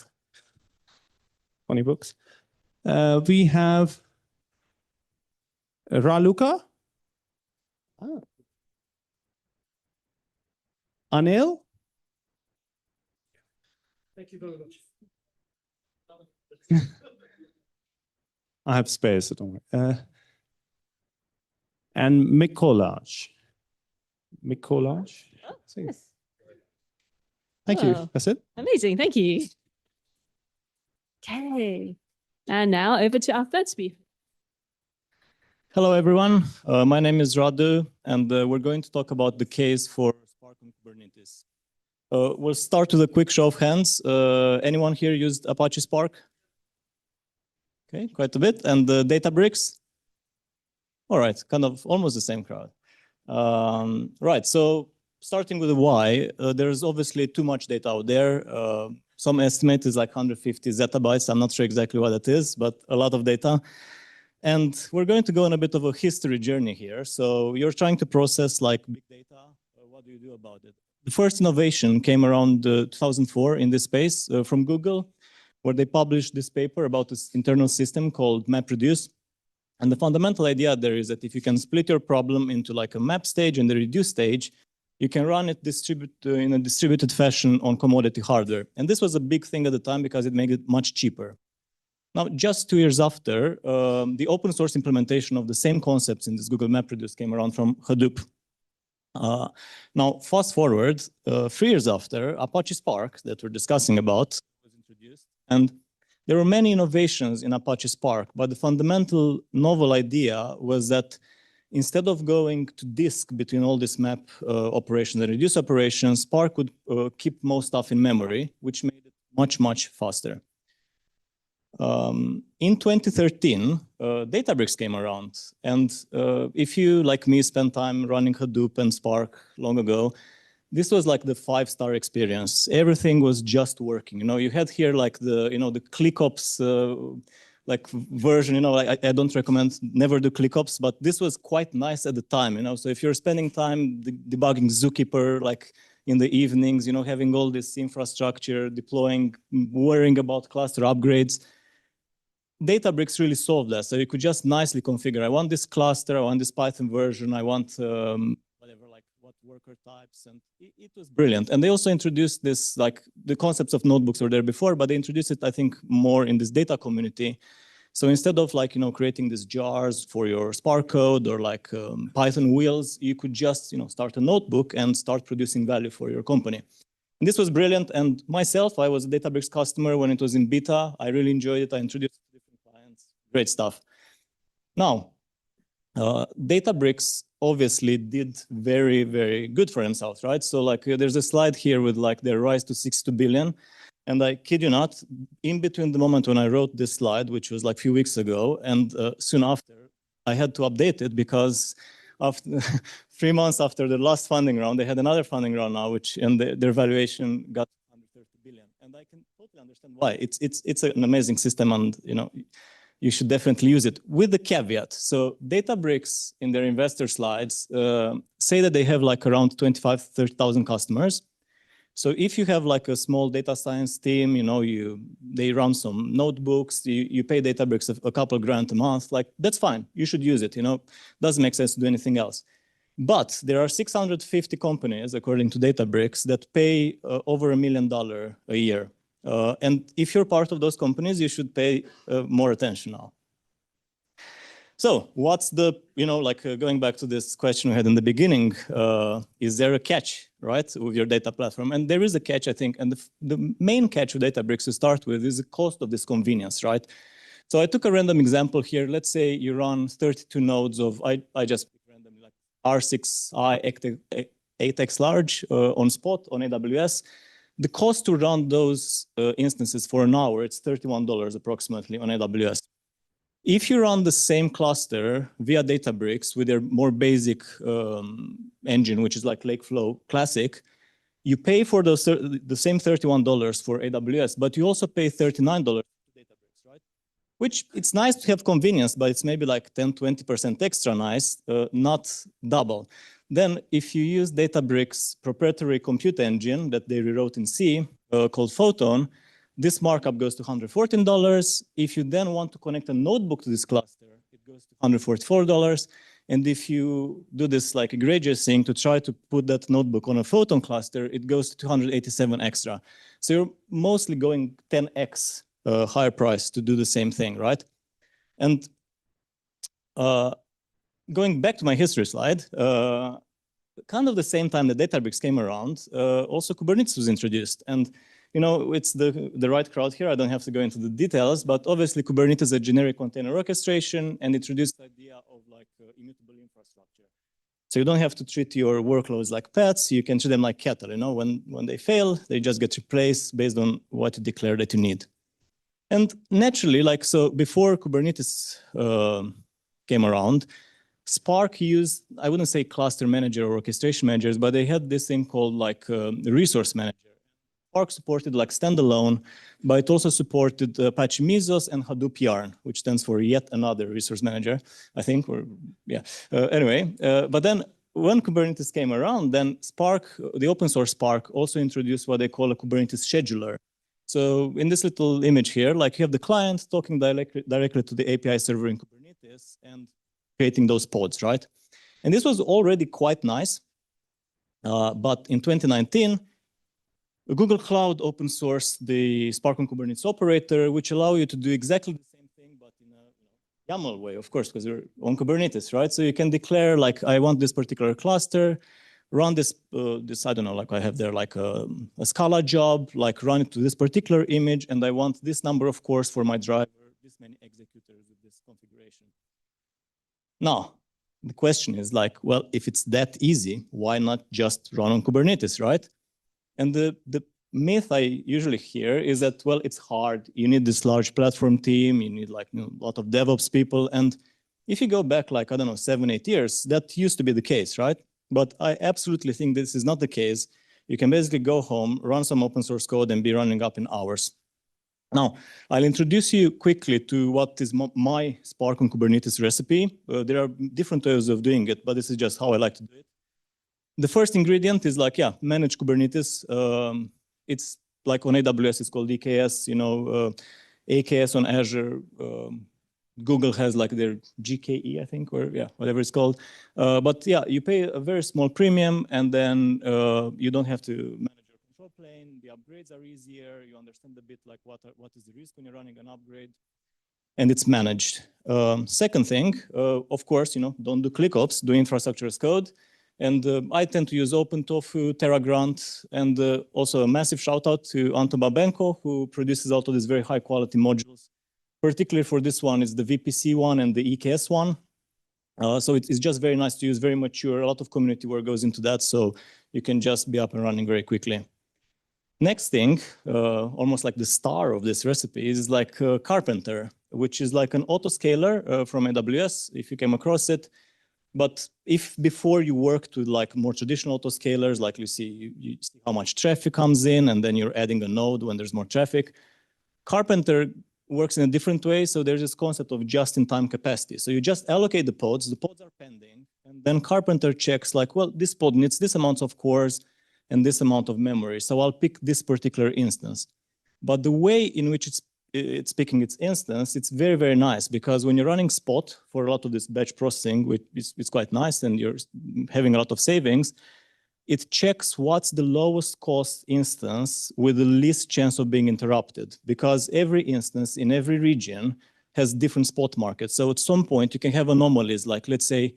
20 books. We have Raluca. Oh. Anil. Thank you very much. I have space, so don't worry. And Mikolaj. Mikolaj. Oh, yes. Thank you. That's it. Amazing. Thank you. Okay. And now over to our third speaker. Hello, everyone. My name is Radu, and we're going to talk about the case for Spark on Kubernetes. We'll start with a quick show of hands. Anyone here used Apache Spark? Okay, quite a bit. And Databricks? All right, kind of almost the same crowd. Right, so starting with the why, there's obviously too much data out there. Some estimate is like 150 zettabytes. I'm not sure exactly what that is, but a lot of data. And we're going to go on a bit of a history journey here. So you're trying to process like big data. What do you do about it? The first innovation came around 2004 in this space from Google, where they published this paper about this internal system called MapReduce. And the fundamental idea there is that if you can split your problem into like a map stage and the reduce stage, you can run it in a distributed fashion on commodity hardware. And this was a big thing at the time because it made it much cheaper. Now, just 2 years after, the open source implementation of the same concepts in this Google MapReduce came around from Hadoop. Now, fast forward, 3 years after, Apache Spark that we're discussing about was introduced. And there were many innovations in Apache Spark, but the fundamental novel idea was that instead of going to disk between all these map operations and reduce operations, Spark would keep most stuff in memory, which made it much, much faster. In 2013, Databricks came around. And if you, like me, spent time running Hadoop and Spark long ago, this was like the 5-star experience. Everything was just working. You know, you had here like the, the ClickOps like version, I don't recommend, never do ClickOps, but this was quite nice at the time, So if you're spending time debugging Zookeeper, like in the evenings, having all this infrastructure, deploying, worrying about cluster upgrades, Databricks really solved that. So you could just nicely configure, I want this cluster, I want this Python version, I want whatever, like what worker types, and it was brilliant. And they also introduced this, like the concepts of notebooks were there before, but they introduced it, I think, more in this data community. So instead of like, creating these jars for your Spark code or like Python wheels, you could just, start a notebook and start producing value for your company. And this was brilliant. And myself, I was a Databricks customer when it was in beta. I really enjoyed it. I introduced different clients, great stuff. Now, Databricks obviously did very, very good for themselves, right? So like there's a slide here with like their rise to 62 billion. And I kid you not, in between the moment when I wrote this slide, which was like a few weeks ago, and soon after, I had to update it because after 3 months after the last funding round, they had another funding round now, and their valuation got 130 billion. And I can totally understand why. It's an amazing system, and you should definitely use it with the caveat. So Databricks in their investor slides say that they have like around 25, 30,000 customers. So if you have like a small data science team, they run some notebooks, you pay Databricks a couple grand a month, like that's fine. You should use it, doesn't make sense to do anything else. But there are 650 companies, according to Databricks, that pay over $1 million a year. And if you're part of those companies, you should pay more attention now. So what's the, going back to this question we had in the beginning, is there a catch, right, with your data platform? And there is a catch, I think, and the main catch with Databricks to start with is the cost of this convenience, right? So I took a random example here. Let's say you run 32 nodes of, I just picked randomly like R6i 8x large on Spot on AWS. The cost to run those instances for an hour, it's $31 approximately on AWS. If you run the same cluster via Databricks with their more basic engine, which is like Lakeflow Classic, you pay for the same $31 for AWS, but you also pay $39 to Databricks, right? Which it's nice to have convenience, but it's maybe like 10, 20% extra nice, not double. Then if you use Databricks proprietary compute engine that they rewrote in C called Photon, this markup goes to $114. If you then want to connect a notebook to this cluster, it goes to $144. And if you do this like egregious thing to try to put that notebook on a Photon cluster, it goes to 287 extra. So you're mostly going 10x higher price to do the same thing, right? And going back to my history slide, kind of the same time that Databricks came around, also Kubernetes was introduced. And it's the right crowd here. I don't have to go into the details, but obviously Kubernetes is a generic container orchestration, and introduced the idea of like immutable infrastructure. So you don't have to treat your workloads like pets. You can treat them like cattle. When they fail, they just get replaced based on what you declare that you need. And naturally, so before Kubernetes came around, Spark used, I wouldn't say cluster manager or orchestration managers, but they had this thing called like resource manager. Spark supported like standalone, but it also supported Apache Mesos and Hadoop Yarn, which stands for yet another resource manager, I think, or yeah. Anyway, but then when Kubernetes came around, then Spark, the open source Spark, also introduced what they call a Kubernetes scheduler. So in this little image here, like you have the client talking directly to the API server in Kubernetes and creating those pods, right? And this was already quite nice, but in 2019, Google Cloud open sourced the Spark on Kubernetes operator, which allow you to do exactly the same thing, but in a YAML way, of course, because you're on Kubernetes, right? So you can declare like, I want this particular cluster, run this, I don't know, like I have there like a Scala job, like run it to this particular image, and I want this number of cores for my driver, this many executors with this configuration. Now, the question is like, well, if it's that easy, why not just run on Kubernetes, right? And the myth I usually hear is that, well, it's hard. You need this large platform team. You need like a lot of DevOps people. And if you go back like, I don't know, 7, 8 years, that used to be the case, right? But I absolutely think this is not the case. You can basically go home, run some open source code, and be running up in hours. Now, I'll introduce you quickly to what is my Spark on Kubernetes recipe. There are different ways of doing it, but this is just how I like to do it. The first ingredient is like, yeah, manage Kubernetes. It's like on AWS, it's called EKS, AKS on Azure. Google has like their GKE, I think, or yeah, whatever it's called. But yeah, you pay a very small premium, and then you don't have to manage your control plane. The upgrades are easier. You understand a bit like what is the risk when you're running an upgrade, and it's managed. Second thing, of course, don't do ClickOps, do infrastructure as code. And I tend to use OpenTofu, TerraGrant, and also a massive shout out to Anton Babenko, who produces out of these very high quality modules. Particularly for this one, it's the VPC one and the EKS one. So it's just very nice to use, very mature. A lot of community work goes into that, so you can just be up and running very quickly. Next thing, almost like the star of this recipe, is like Carpenter, which is like an autoscaler from AWS, if you came across it. But if before you work to like more traditional autoscalers, like you see how much traffic comes in, and then you're adding a node when there's more traffic, Carpenter works in a different way. So there's this concept of just-in-time capacity. So you just allocate the pods are pending, and then Carpenter checks like, well, this pod needs this amount of cores and this amount of memory. So I'll pick this particular instance. But the way in which it's picking its instance, it's very, very nice, because when you're running Spot for a lot of this batch processing, which is quite nice, and you're having a lot of savings, it checks what's the lowest cost instance with the least chance of being interrupted, because every instance in every region has different spot markets. So at some point you can have anomalies, like let's say,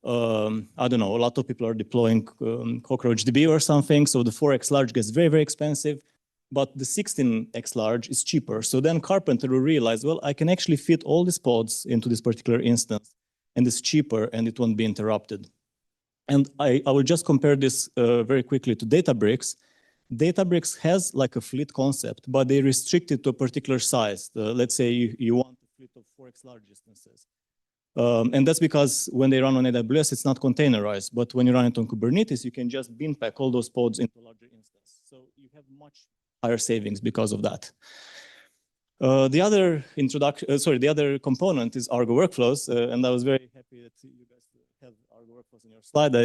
I don't know, a lot of people are deploying CockroachDB or something. So the 4x large gets very, very expensive, but the 16x large is cheaper. So then Carpenter will realize, well, I can actually fit all these pods into this particular instance, and it's cheaper and it won't be interrupted. And I will just compare this very quickly to Databricks. Databricks has like a fleet concept, but they restrict it to a particular size. Let's say you want a fleet of 4x large instances. And that's because when they run on AWS, it's not containerized. But when you run it on Kubernetes, you can just bin pack all those pods into a larger instance. So you have much higher savings because of that. The other component is Argo Workflows, and I was very happy that you guys have Argo Workflows in your slide.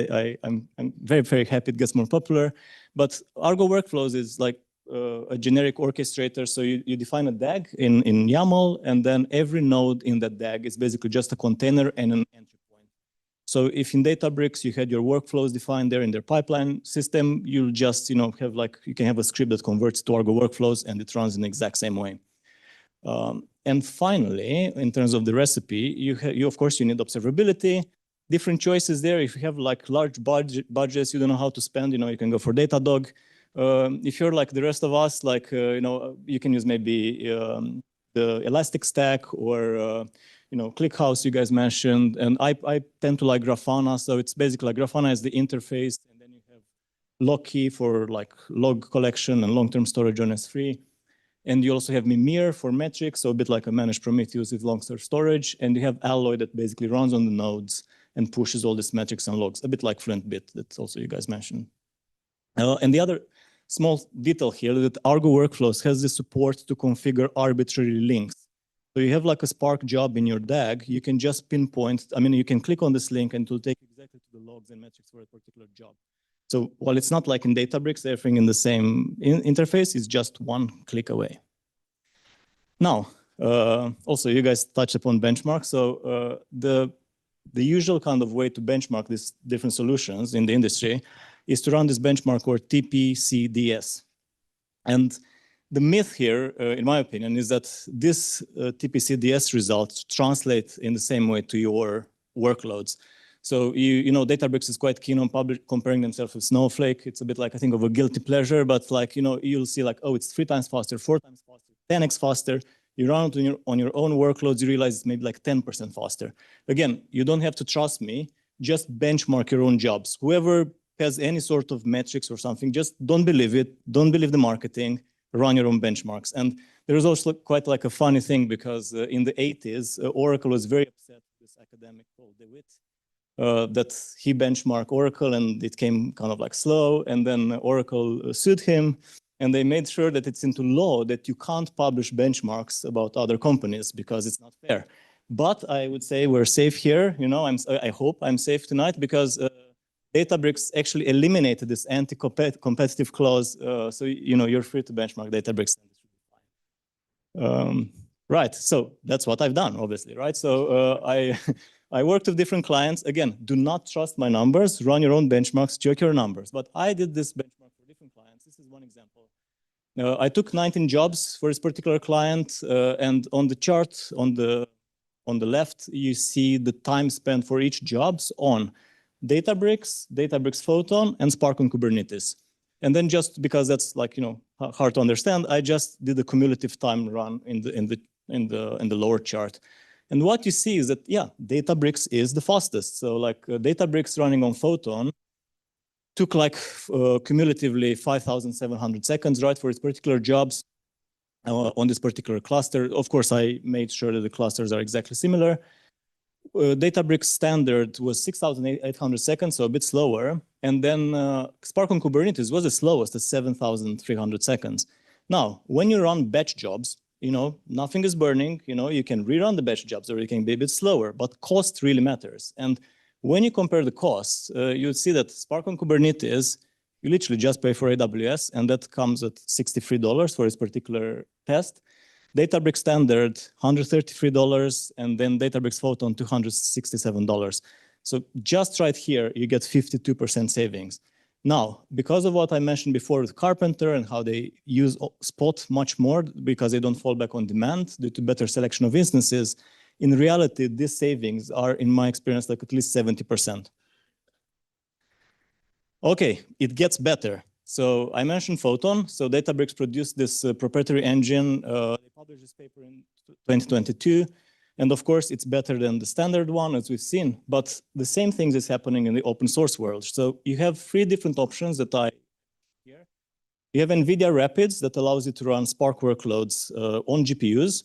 I'm very, very happy it gets more popular. But Argo Workflows is like a generic orchestrator. So you define a DAG in YAML, and then every node in that DAG is basically just a container and an entry point. So if in Databricks you had your workflows defined there in their pipeline system, you'll just have like, you can have a script that converts to Argo Workflows, and it runs in the exact same way. And finally, in terms of the recipe, you of course you need observability. Different choices there. If you have like large budgets, you don't know how to spend, you can go for Datadog. If you're like the rest of us, like you can use maybe the Elastic Stack or ClickHouse you guys mentioned. And I tend to like Grafana. So it's basically like Grafana is the interface, and then you have Loki for like log collection and long-term storage on S3. And you also have Mimir for metrics, so a bit like a managed Prometheus with long-term storage. And you have Alloy that basically runs on the nodes and pushes all these metrics and logs, a bit like FlintBit that also you guys mentioned. And the other small detail here that Argo Workflows has the support to configure arbitrary links. So you have like a Spark job in your DAG, you can just pinpoint, you can click on this link and it will take exactly to the logs and metrics for a particular job. So while it's not like in Databricks, everything in the same interface is just one click away. Now, also you guys touched upon benchmarks. So the usual kind of way to benchmark these different solutions in the industry is to run this benchmark called TPCDS. And the myth here, in my opinion, is that this TPCDS result translates in the same way to your workloads. So Databricks is quite keen on comparing themselves with Snowflake. It's a bit like, I think, of a guilty pleasure, but like, you'll see like, oh, it's 3 times faster, 4 times faster, 10x faster. You run it on your own workloads, you realize it's maybe like 10% faster. Again, you don't have to trust me, just benchmark your own jobs. Whoever has any sort of metrics or something, just don't believe it, don't believe the marketing, run your own benchmarks. And there is also quite like a funny thing, because in the 80s, Oracle was very upset with this academic called DeWitt, that he benchmarked Oracle and it came kind of like slow, and then Oracle sued him, and they made sure that it's into law that you can't publish benchmarks about other companies because it's not fair. But I would say we're safe here. I hope I'm safe tonight, because Databricks actually eliminated this anti-competitive clause. So you're free to benchmark Databricks. Right. So that's what I've done, obviously, right? So I worked with different clients. Again, do not trust my numbers. Run your own benchmarks. Check your numbers. But I did this benchmark for different clients. This is one example. I took 19 jobs for this particular client, and on the chart on the left, you see the time spent for each jobs on Databricks, Databricks Photon, and Spark on Kubernetes. And then just because that's like hard to understand, I just did the cumulative time run in the lower chart. And what you see is that Databricks is the fastest. So like Databricks running on Photon took like cumulatively 5,700 seconds, right, for its particular jobs on this particular cluster. Of course, I made sure that the clusters are exactly similar. Databricks standard was 6,800 seconds, so a bit slower. And then Spark on Kubernetes was the slowest at 7,300 seconds. Now, when you run batch jobs, nothing is burning, you can rerun the batch jobs or you can be a bit slower, but cost really matters. And when you compare the costs, you see that Spark on Kubernetes, you literally just pay for AWS, and that comes at $63 for this particular test. Databricks standard, $133, and then Databricks Photon, $267. So just right here, you get 52% savings. Now, because of what I mentioned before with Carpenter and how they use Spot much more because they don't fall back on demand due to better selection of instances, in reality, these savings are, in my experience, like at least 70%. Okay, it gets better. So I mentioned Photon. So Databricks produced this proprietary engine. They published this paper in 2022. And of course, it's better than the standard one, as we've seen. But the same thing is happening in the open source world. So you have 3 different options that I here. You have NVIDIA Rapids that allows you to run Spark workloads on GPUs.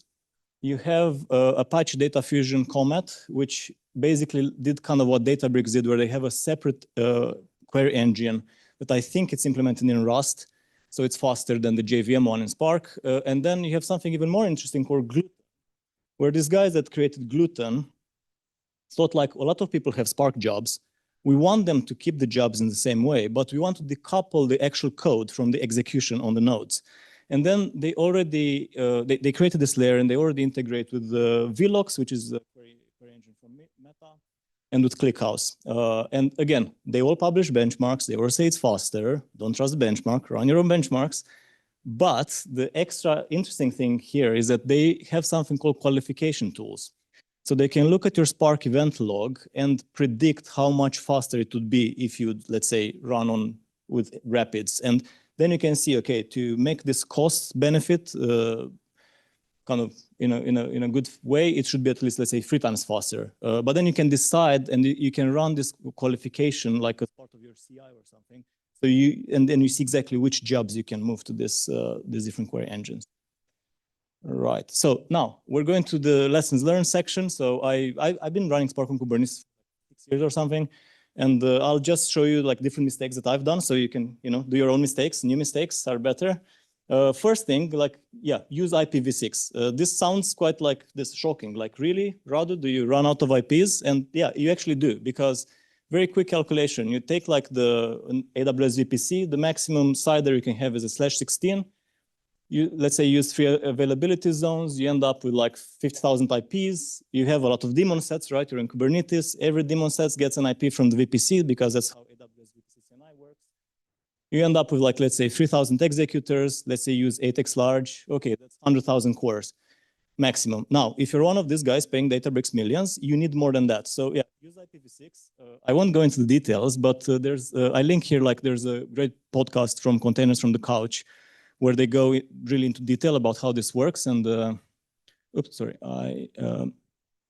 You have Apache Data Fusion Comet, which basically did kind of what Databricks did, where they have a separate query engine that I think it's implemented in Rust, so it's faster than the JVM one in Spark. And then you have something even more interesting called Gluten, where these guys that created Gluten thought like a lot of people have Spark jobs. We want them to keep the jobs in the same way, but we want to decouple the actual code from the execution on the nodes. And then they already, they created this layer and they already integrate with the Velox, which is the query engine from Meta, and with ClickHouse. And again, they all publish benchmarks. They all say it's faster. Don't trust the benchmark, run your own benchmarks. But the extra interesting thing here is that they have something called qualification tools. So they can look at your Spark event log and predict how much faster it would be if you, let's say, run on with Rapids. And then you can see, okay, to make this cost benefit kind of in a good way, it should be at least, let's say, 3 times faster. But then you can decide and you can run this qualification like as part of your CI or something. So and then you see exactly which jobs you can move to these different query engines. Right. So now we're going to the lessons learned section. So I've been running Spark on Kubernetes for 6 years or something, and I'll just show you like different mistakes that I've done, so you can do your own mistakes. New mistakes are better. First thing, like use IPv6. This sounds quite like this shocking. Like really, Radu, do you run out of IPs? And yeah, you actually do, because very quick calculation. You take like the AWS VPC, the maximum CIDR you can have is a /16. You, let's say, use 3 availability zones, you end up with like 50,000 IPs. You have a lot of daemon sets, right? You're in Kubernetes. Every daemon set gets an IP from the VPC because that's how AWS VPC CNI works. You end up with like, let's say, 3,000 executors. Let's say use 8x large. Okay, that's 100,000 cores maximum. Now, if you're one of these guys paying Databricks millions, you need more than that. So yeah, use IPv6. I won't go into the details, but there's I link here, like there's a great podcast from Containers from the Couch, where they go really into detail about how this works. And oops, sorry,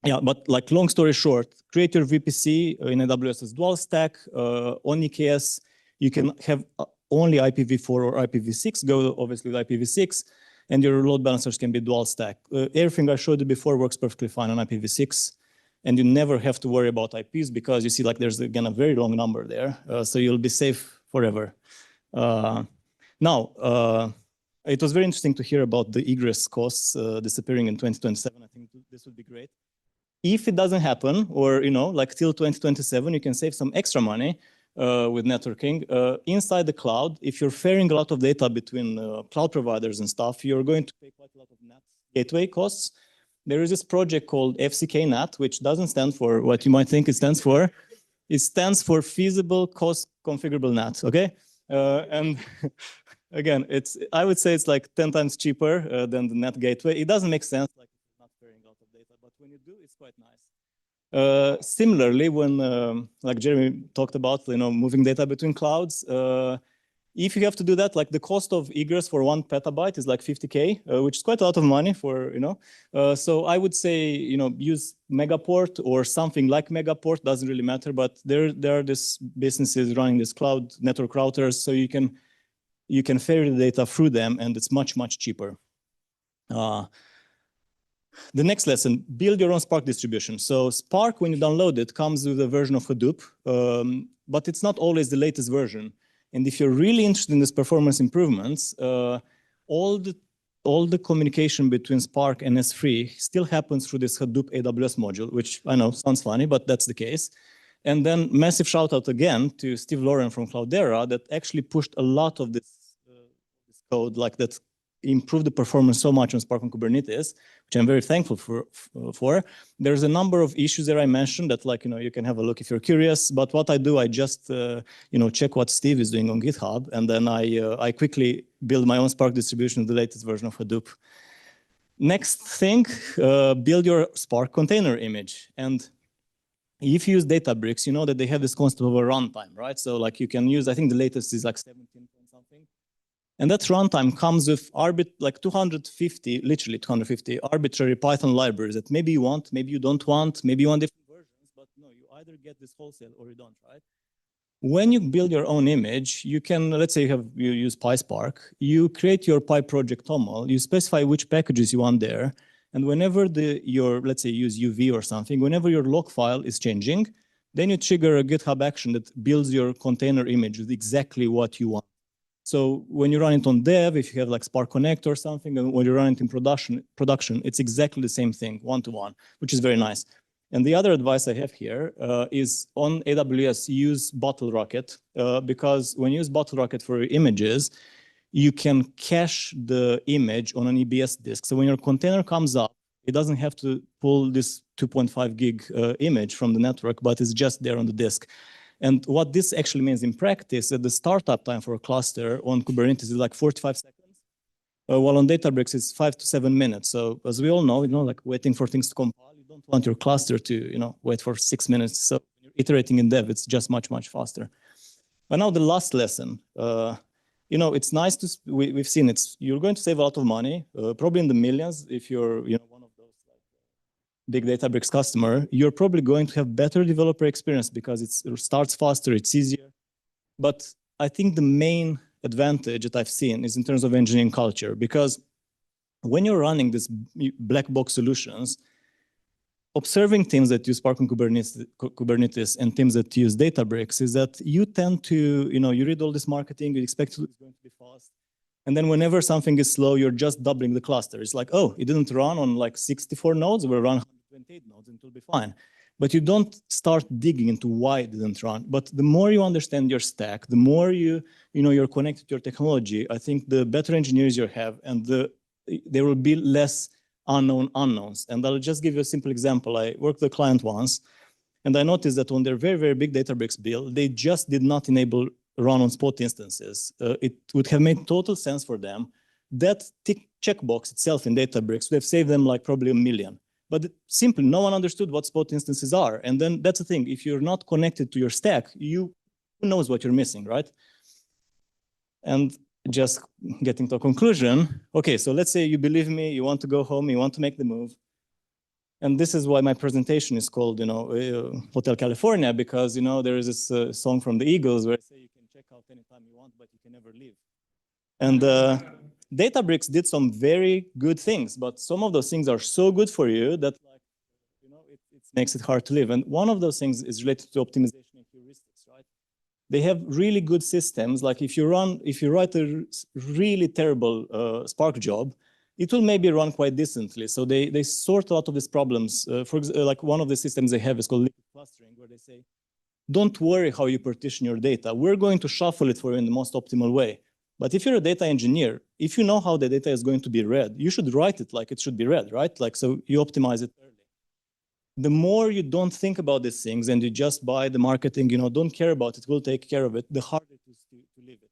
yeah, but like long story short, create your VPC in AWS as dual stack. On EKS, you can have only IPv4 or IPv6, go obviously with IPv6, and your load balancers can be dual stack. Everything I showed you before works perfectly fine on IPv6, and you never have to worry about IPs because you see like there's again a very long number there, so you'll be safe forever. Now, it was very interesting to hear about the egress costs disappearing in 2027. I think this would be great. If it doesn't happen, or like till 2027, you can save some extra money with networking. Inside the cloud, if you're ferrying a lot of data between cloud providers and stuff, you're going to pay quite a lot of NAT gateway costs. There is this project called FCK NAT, which doesn't stand for what you might think it stands for. It stands for Feasible Cost Configurable NAT, okay? And again, I would say it's like 10 times cheaper than the NAT gateway. It doesn't make sense, like it's not ferrying a lot of data, but when you do, it's quite nice. Similarly, when like Jeremy talked about, moving data between clouds, if you have to do that, like the cost of egress for 1 petabyte is like 50K, which is quite a lot of money for, so I would say, use Megaport or something like Megaport, doesn't really matter, but there are these businesses running this cloud network routers, so you can ferry the data through them, and it's much, much cheaper. The next lesson, build your own Spark distribution. So Spark, when you download it, comes with a version of Hadoop, but it's not always the latest version. And if you're really interested in this performance improvements, all the communication between Spark and S3 still happens through this Hadoop AWS module, which I know sounds funny, but that's the case. And then massive shout out again to Steve Lauren from Cloudera that actually pushed a lot of this code like that improved the performance so much on Spark on Kubernetes, which I'm very thankful for. There's a number of issues that I mentioned that, like, you can have a look if you're curious. But what I do, I just, check what Steve is doing on GitHub, and then I quickly build my own Spark distribution, the latest version of Hadoop. Next thing, build your Spark container image. And if you use Databricks, you know that they have this concept of a runtime, right? So like you can use, I think the latest is like 17 point something. And that runtime comes with like 250, literally 250 arbitrary Python libraries that maybe you want, maybe you don't want, maybe you want different versions, but no, you either get this wholesale or you don't, right? When you build your own image, you can, let's say you use PySpark, you create your Py project toml, you specify which packages you want there, and whenever let's say use UV or something, whenever your log file is changing, then you trigger a GitHub action that builds your container image with exactly what you want. So when you run it on dev, if you have like Spark Connect or something, and when you run it in production, it's exactly the same thing, one-to-one, which is very nice. And the other advice I have here is on AWS, use BottleRocket, because when you use BottleRocket for images, you can cache the image on an EBS disk. So when your container comes up, it doesn't have to pull this 2.5 gig image from the network, but it's just there on the disk. And what this actually means in practice, that the startup time for a cluster on Kubernetes is like 45 seconds, while on Databricks it's 5 to 7 minutes. So as we all know, like waiting for things to compile, you don't want your cluster to, wait for 6 minutes. So when you're iterating in dev, it's just much, much faster. But now the last lesson, it's nice to, we've seen you're going to save a lot of money, probably in the millions if you're, one of those big Databricks customer. You're probably going to have better developer experience because it starts faster, it's easier. But I think the main advantage that I've seen is in terms of engineering culture, because when you're running these black box solutions, observing teams that use Spark on Kubernetes and teams that use Databricks is that you tend to, you read all this marketing, you expect it's going to be fast. And then whenever something is slow, you're just doubling the cluster. It's like, oh, it didn't run on like 64 nodes, we'll run 128 nodes and it'll be fine. But you don't start digging into why it didn't run. But the more you understand your stack, the more you're connected to your technology, I think the better engineers you have, and there will be less unknowns. And I'll just give you a simple example. I worked with a client once, and I noticed that on their very, very big Databricks build, they just did not enable run on spot instances. It would have made total sense for them. That checkbox itself in Databricks would have saved them like probably $1 million. But simply, no one understood what spot instances are. And then that's the thing. If you're not connected to your stack, who knows what you're missing, right? And just getting to a conclusion. Okay, so let's say you believe me, you want to go home, you want to make the move. And this is why my presentation is called, Hotel California, because, there is this song from the Eagles where they say you can check out anytime you want, but you can never leave. And Databricks did some very good things, but some of those things are so good for you that, it makes it hard to live. And one of those things is related to optimization and heuristics, right? They have really good systems. Like if you write a really terrible Spark job, it will maybe run quite decently. So they sort a lot of these problems. For example, like one of the systems they have is called liquid clustering, where they say, don't worry how you partition your data. We're going to shuffle it for you in the most optimal way. But if you're a data engineer, if you know how the data is going to be read, you should write it like it should be read, right? Like, so you optimize it early. The more you don't think about these things and you just buy the marketing, don't care about it, we'll take care of it, the harder it is to leave it.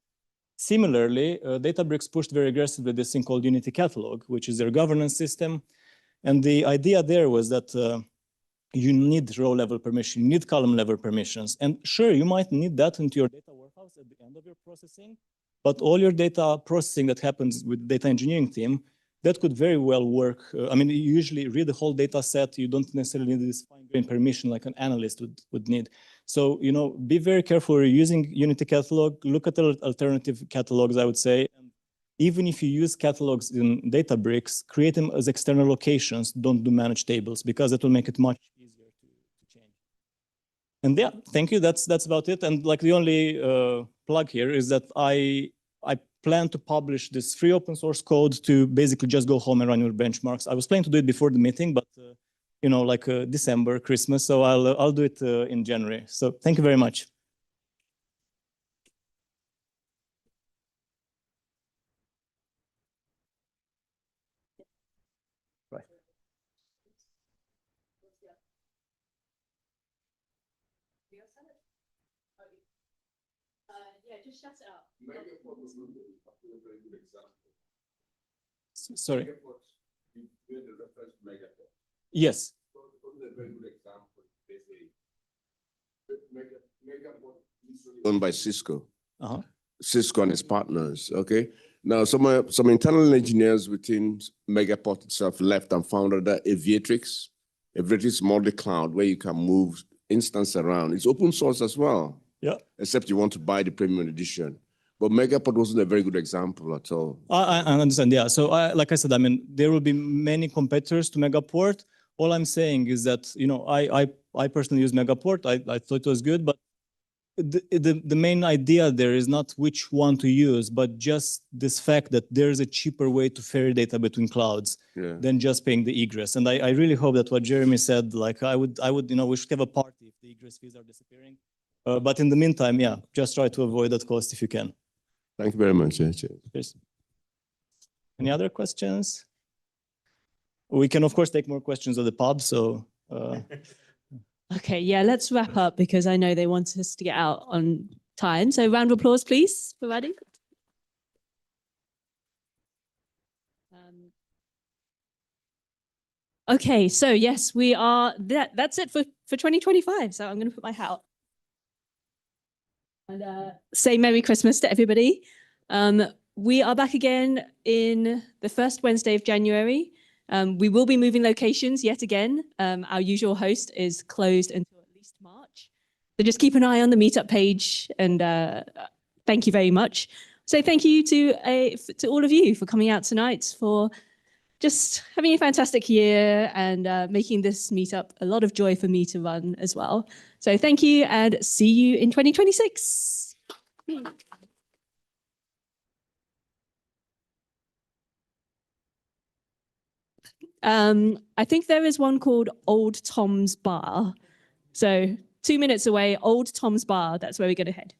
Similarly, Databricks pushed very aggressively this thing called Unity Catalog, which is their governance system. And the idea there was that you need row level permission, you need column level permissions. And sure, you might need that into your data warehouse at the end of your processing, but all your data processing that happens with data engineering team, that could very well work. You usually read the whole data set. You don't necessarily need this fine-grained permission like an analyst would need. So, be very careful when you're using Unity Catalog. Look at the alternative catalogs, I would say. And even if you use catalogs in Databricks, create them as external locations. Don't do managed tables, because it will make it much easier to change. And yeah, thank you. That's about it. And like the only plug here is that I plan to publish this free open source code to basically just go home and run your benchmarks. I was planning to do it before the meeting, but you know, like December, Christmas. So I'll do it in January. So thank you very much. Yeah, just shut it up. Sorry. Yes. Owned by Cisco. Cisco and its partners. Okay. Now, some internal engineers within Megaport itself left and founded Aviatrix. Aviatrix multi-cloud, where you can move instance around. It's open source as well. Yeah. Except you want to buy the premium edition. But Megaport wasn't a very good example at all. I understand, yeah. So like I said, I mean, there will be many competitors to Megaport. All I'm saying is that, you know, I personally use Megaport. I thought it was good, but the main idea there is not which one to use, but just this fact that there's a cheaper way to ferry data between clouds than just paying the egress. And I really hope that what Jeremy said, like I would, you know, we should have a party if the egress fees are disappearing. But in the meantime, yeah, just try to avoid that cost if you can. Thank you very much. Cheers. Any other questions? We can, of course, take more questions at the pub. So. Okay, yeah, let's wrap up because I know they want us to get out on time. So round of applause, please, for Radu. Okay, so yes, we are, that's it for 2025. So I'm going to put my hat up. And say Merry Christmas to everybody. We are back again in the first Wednesday of January. We will be moving locations yet again. Our usual host is closed until at least March. So just keep an eye on the meetup page and thank you very much. So thank you to all of you for coming out tonight, for just having a fantastic year and making this meetup a lot of joy for me to run as well. So thank you and see you in 2026. I think there is one called Old Tom's Bar. So 2 minutes away, Old Tom's Bar, that's where we're going to head.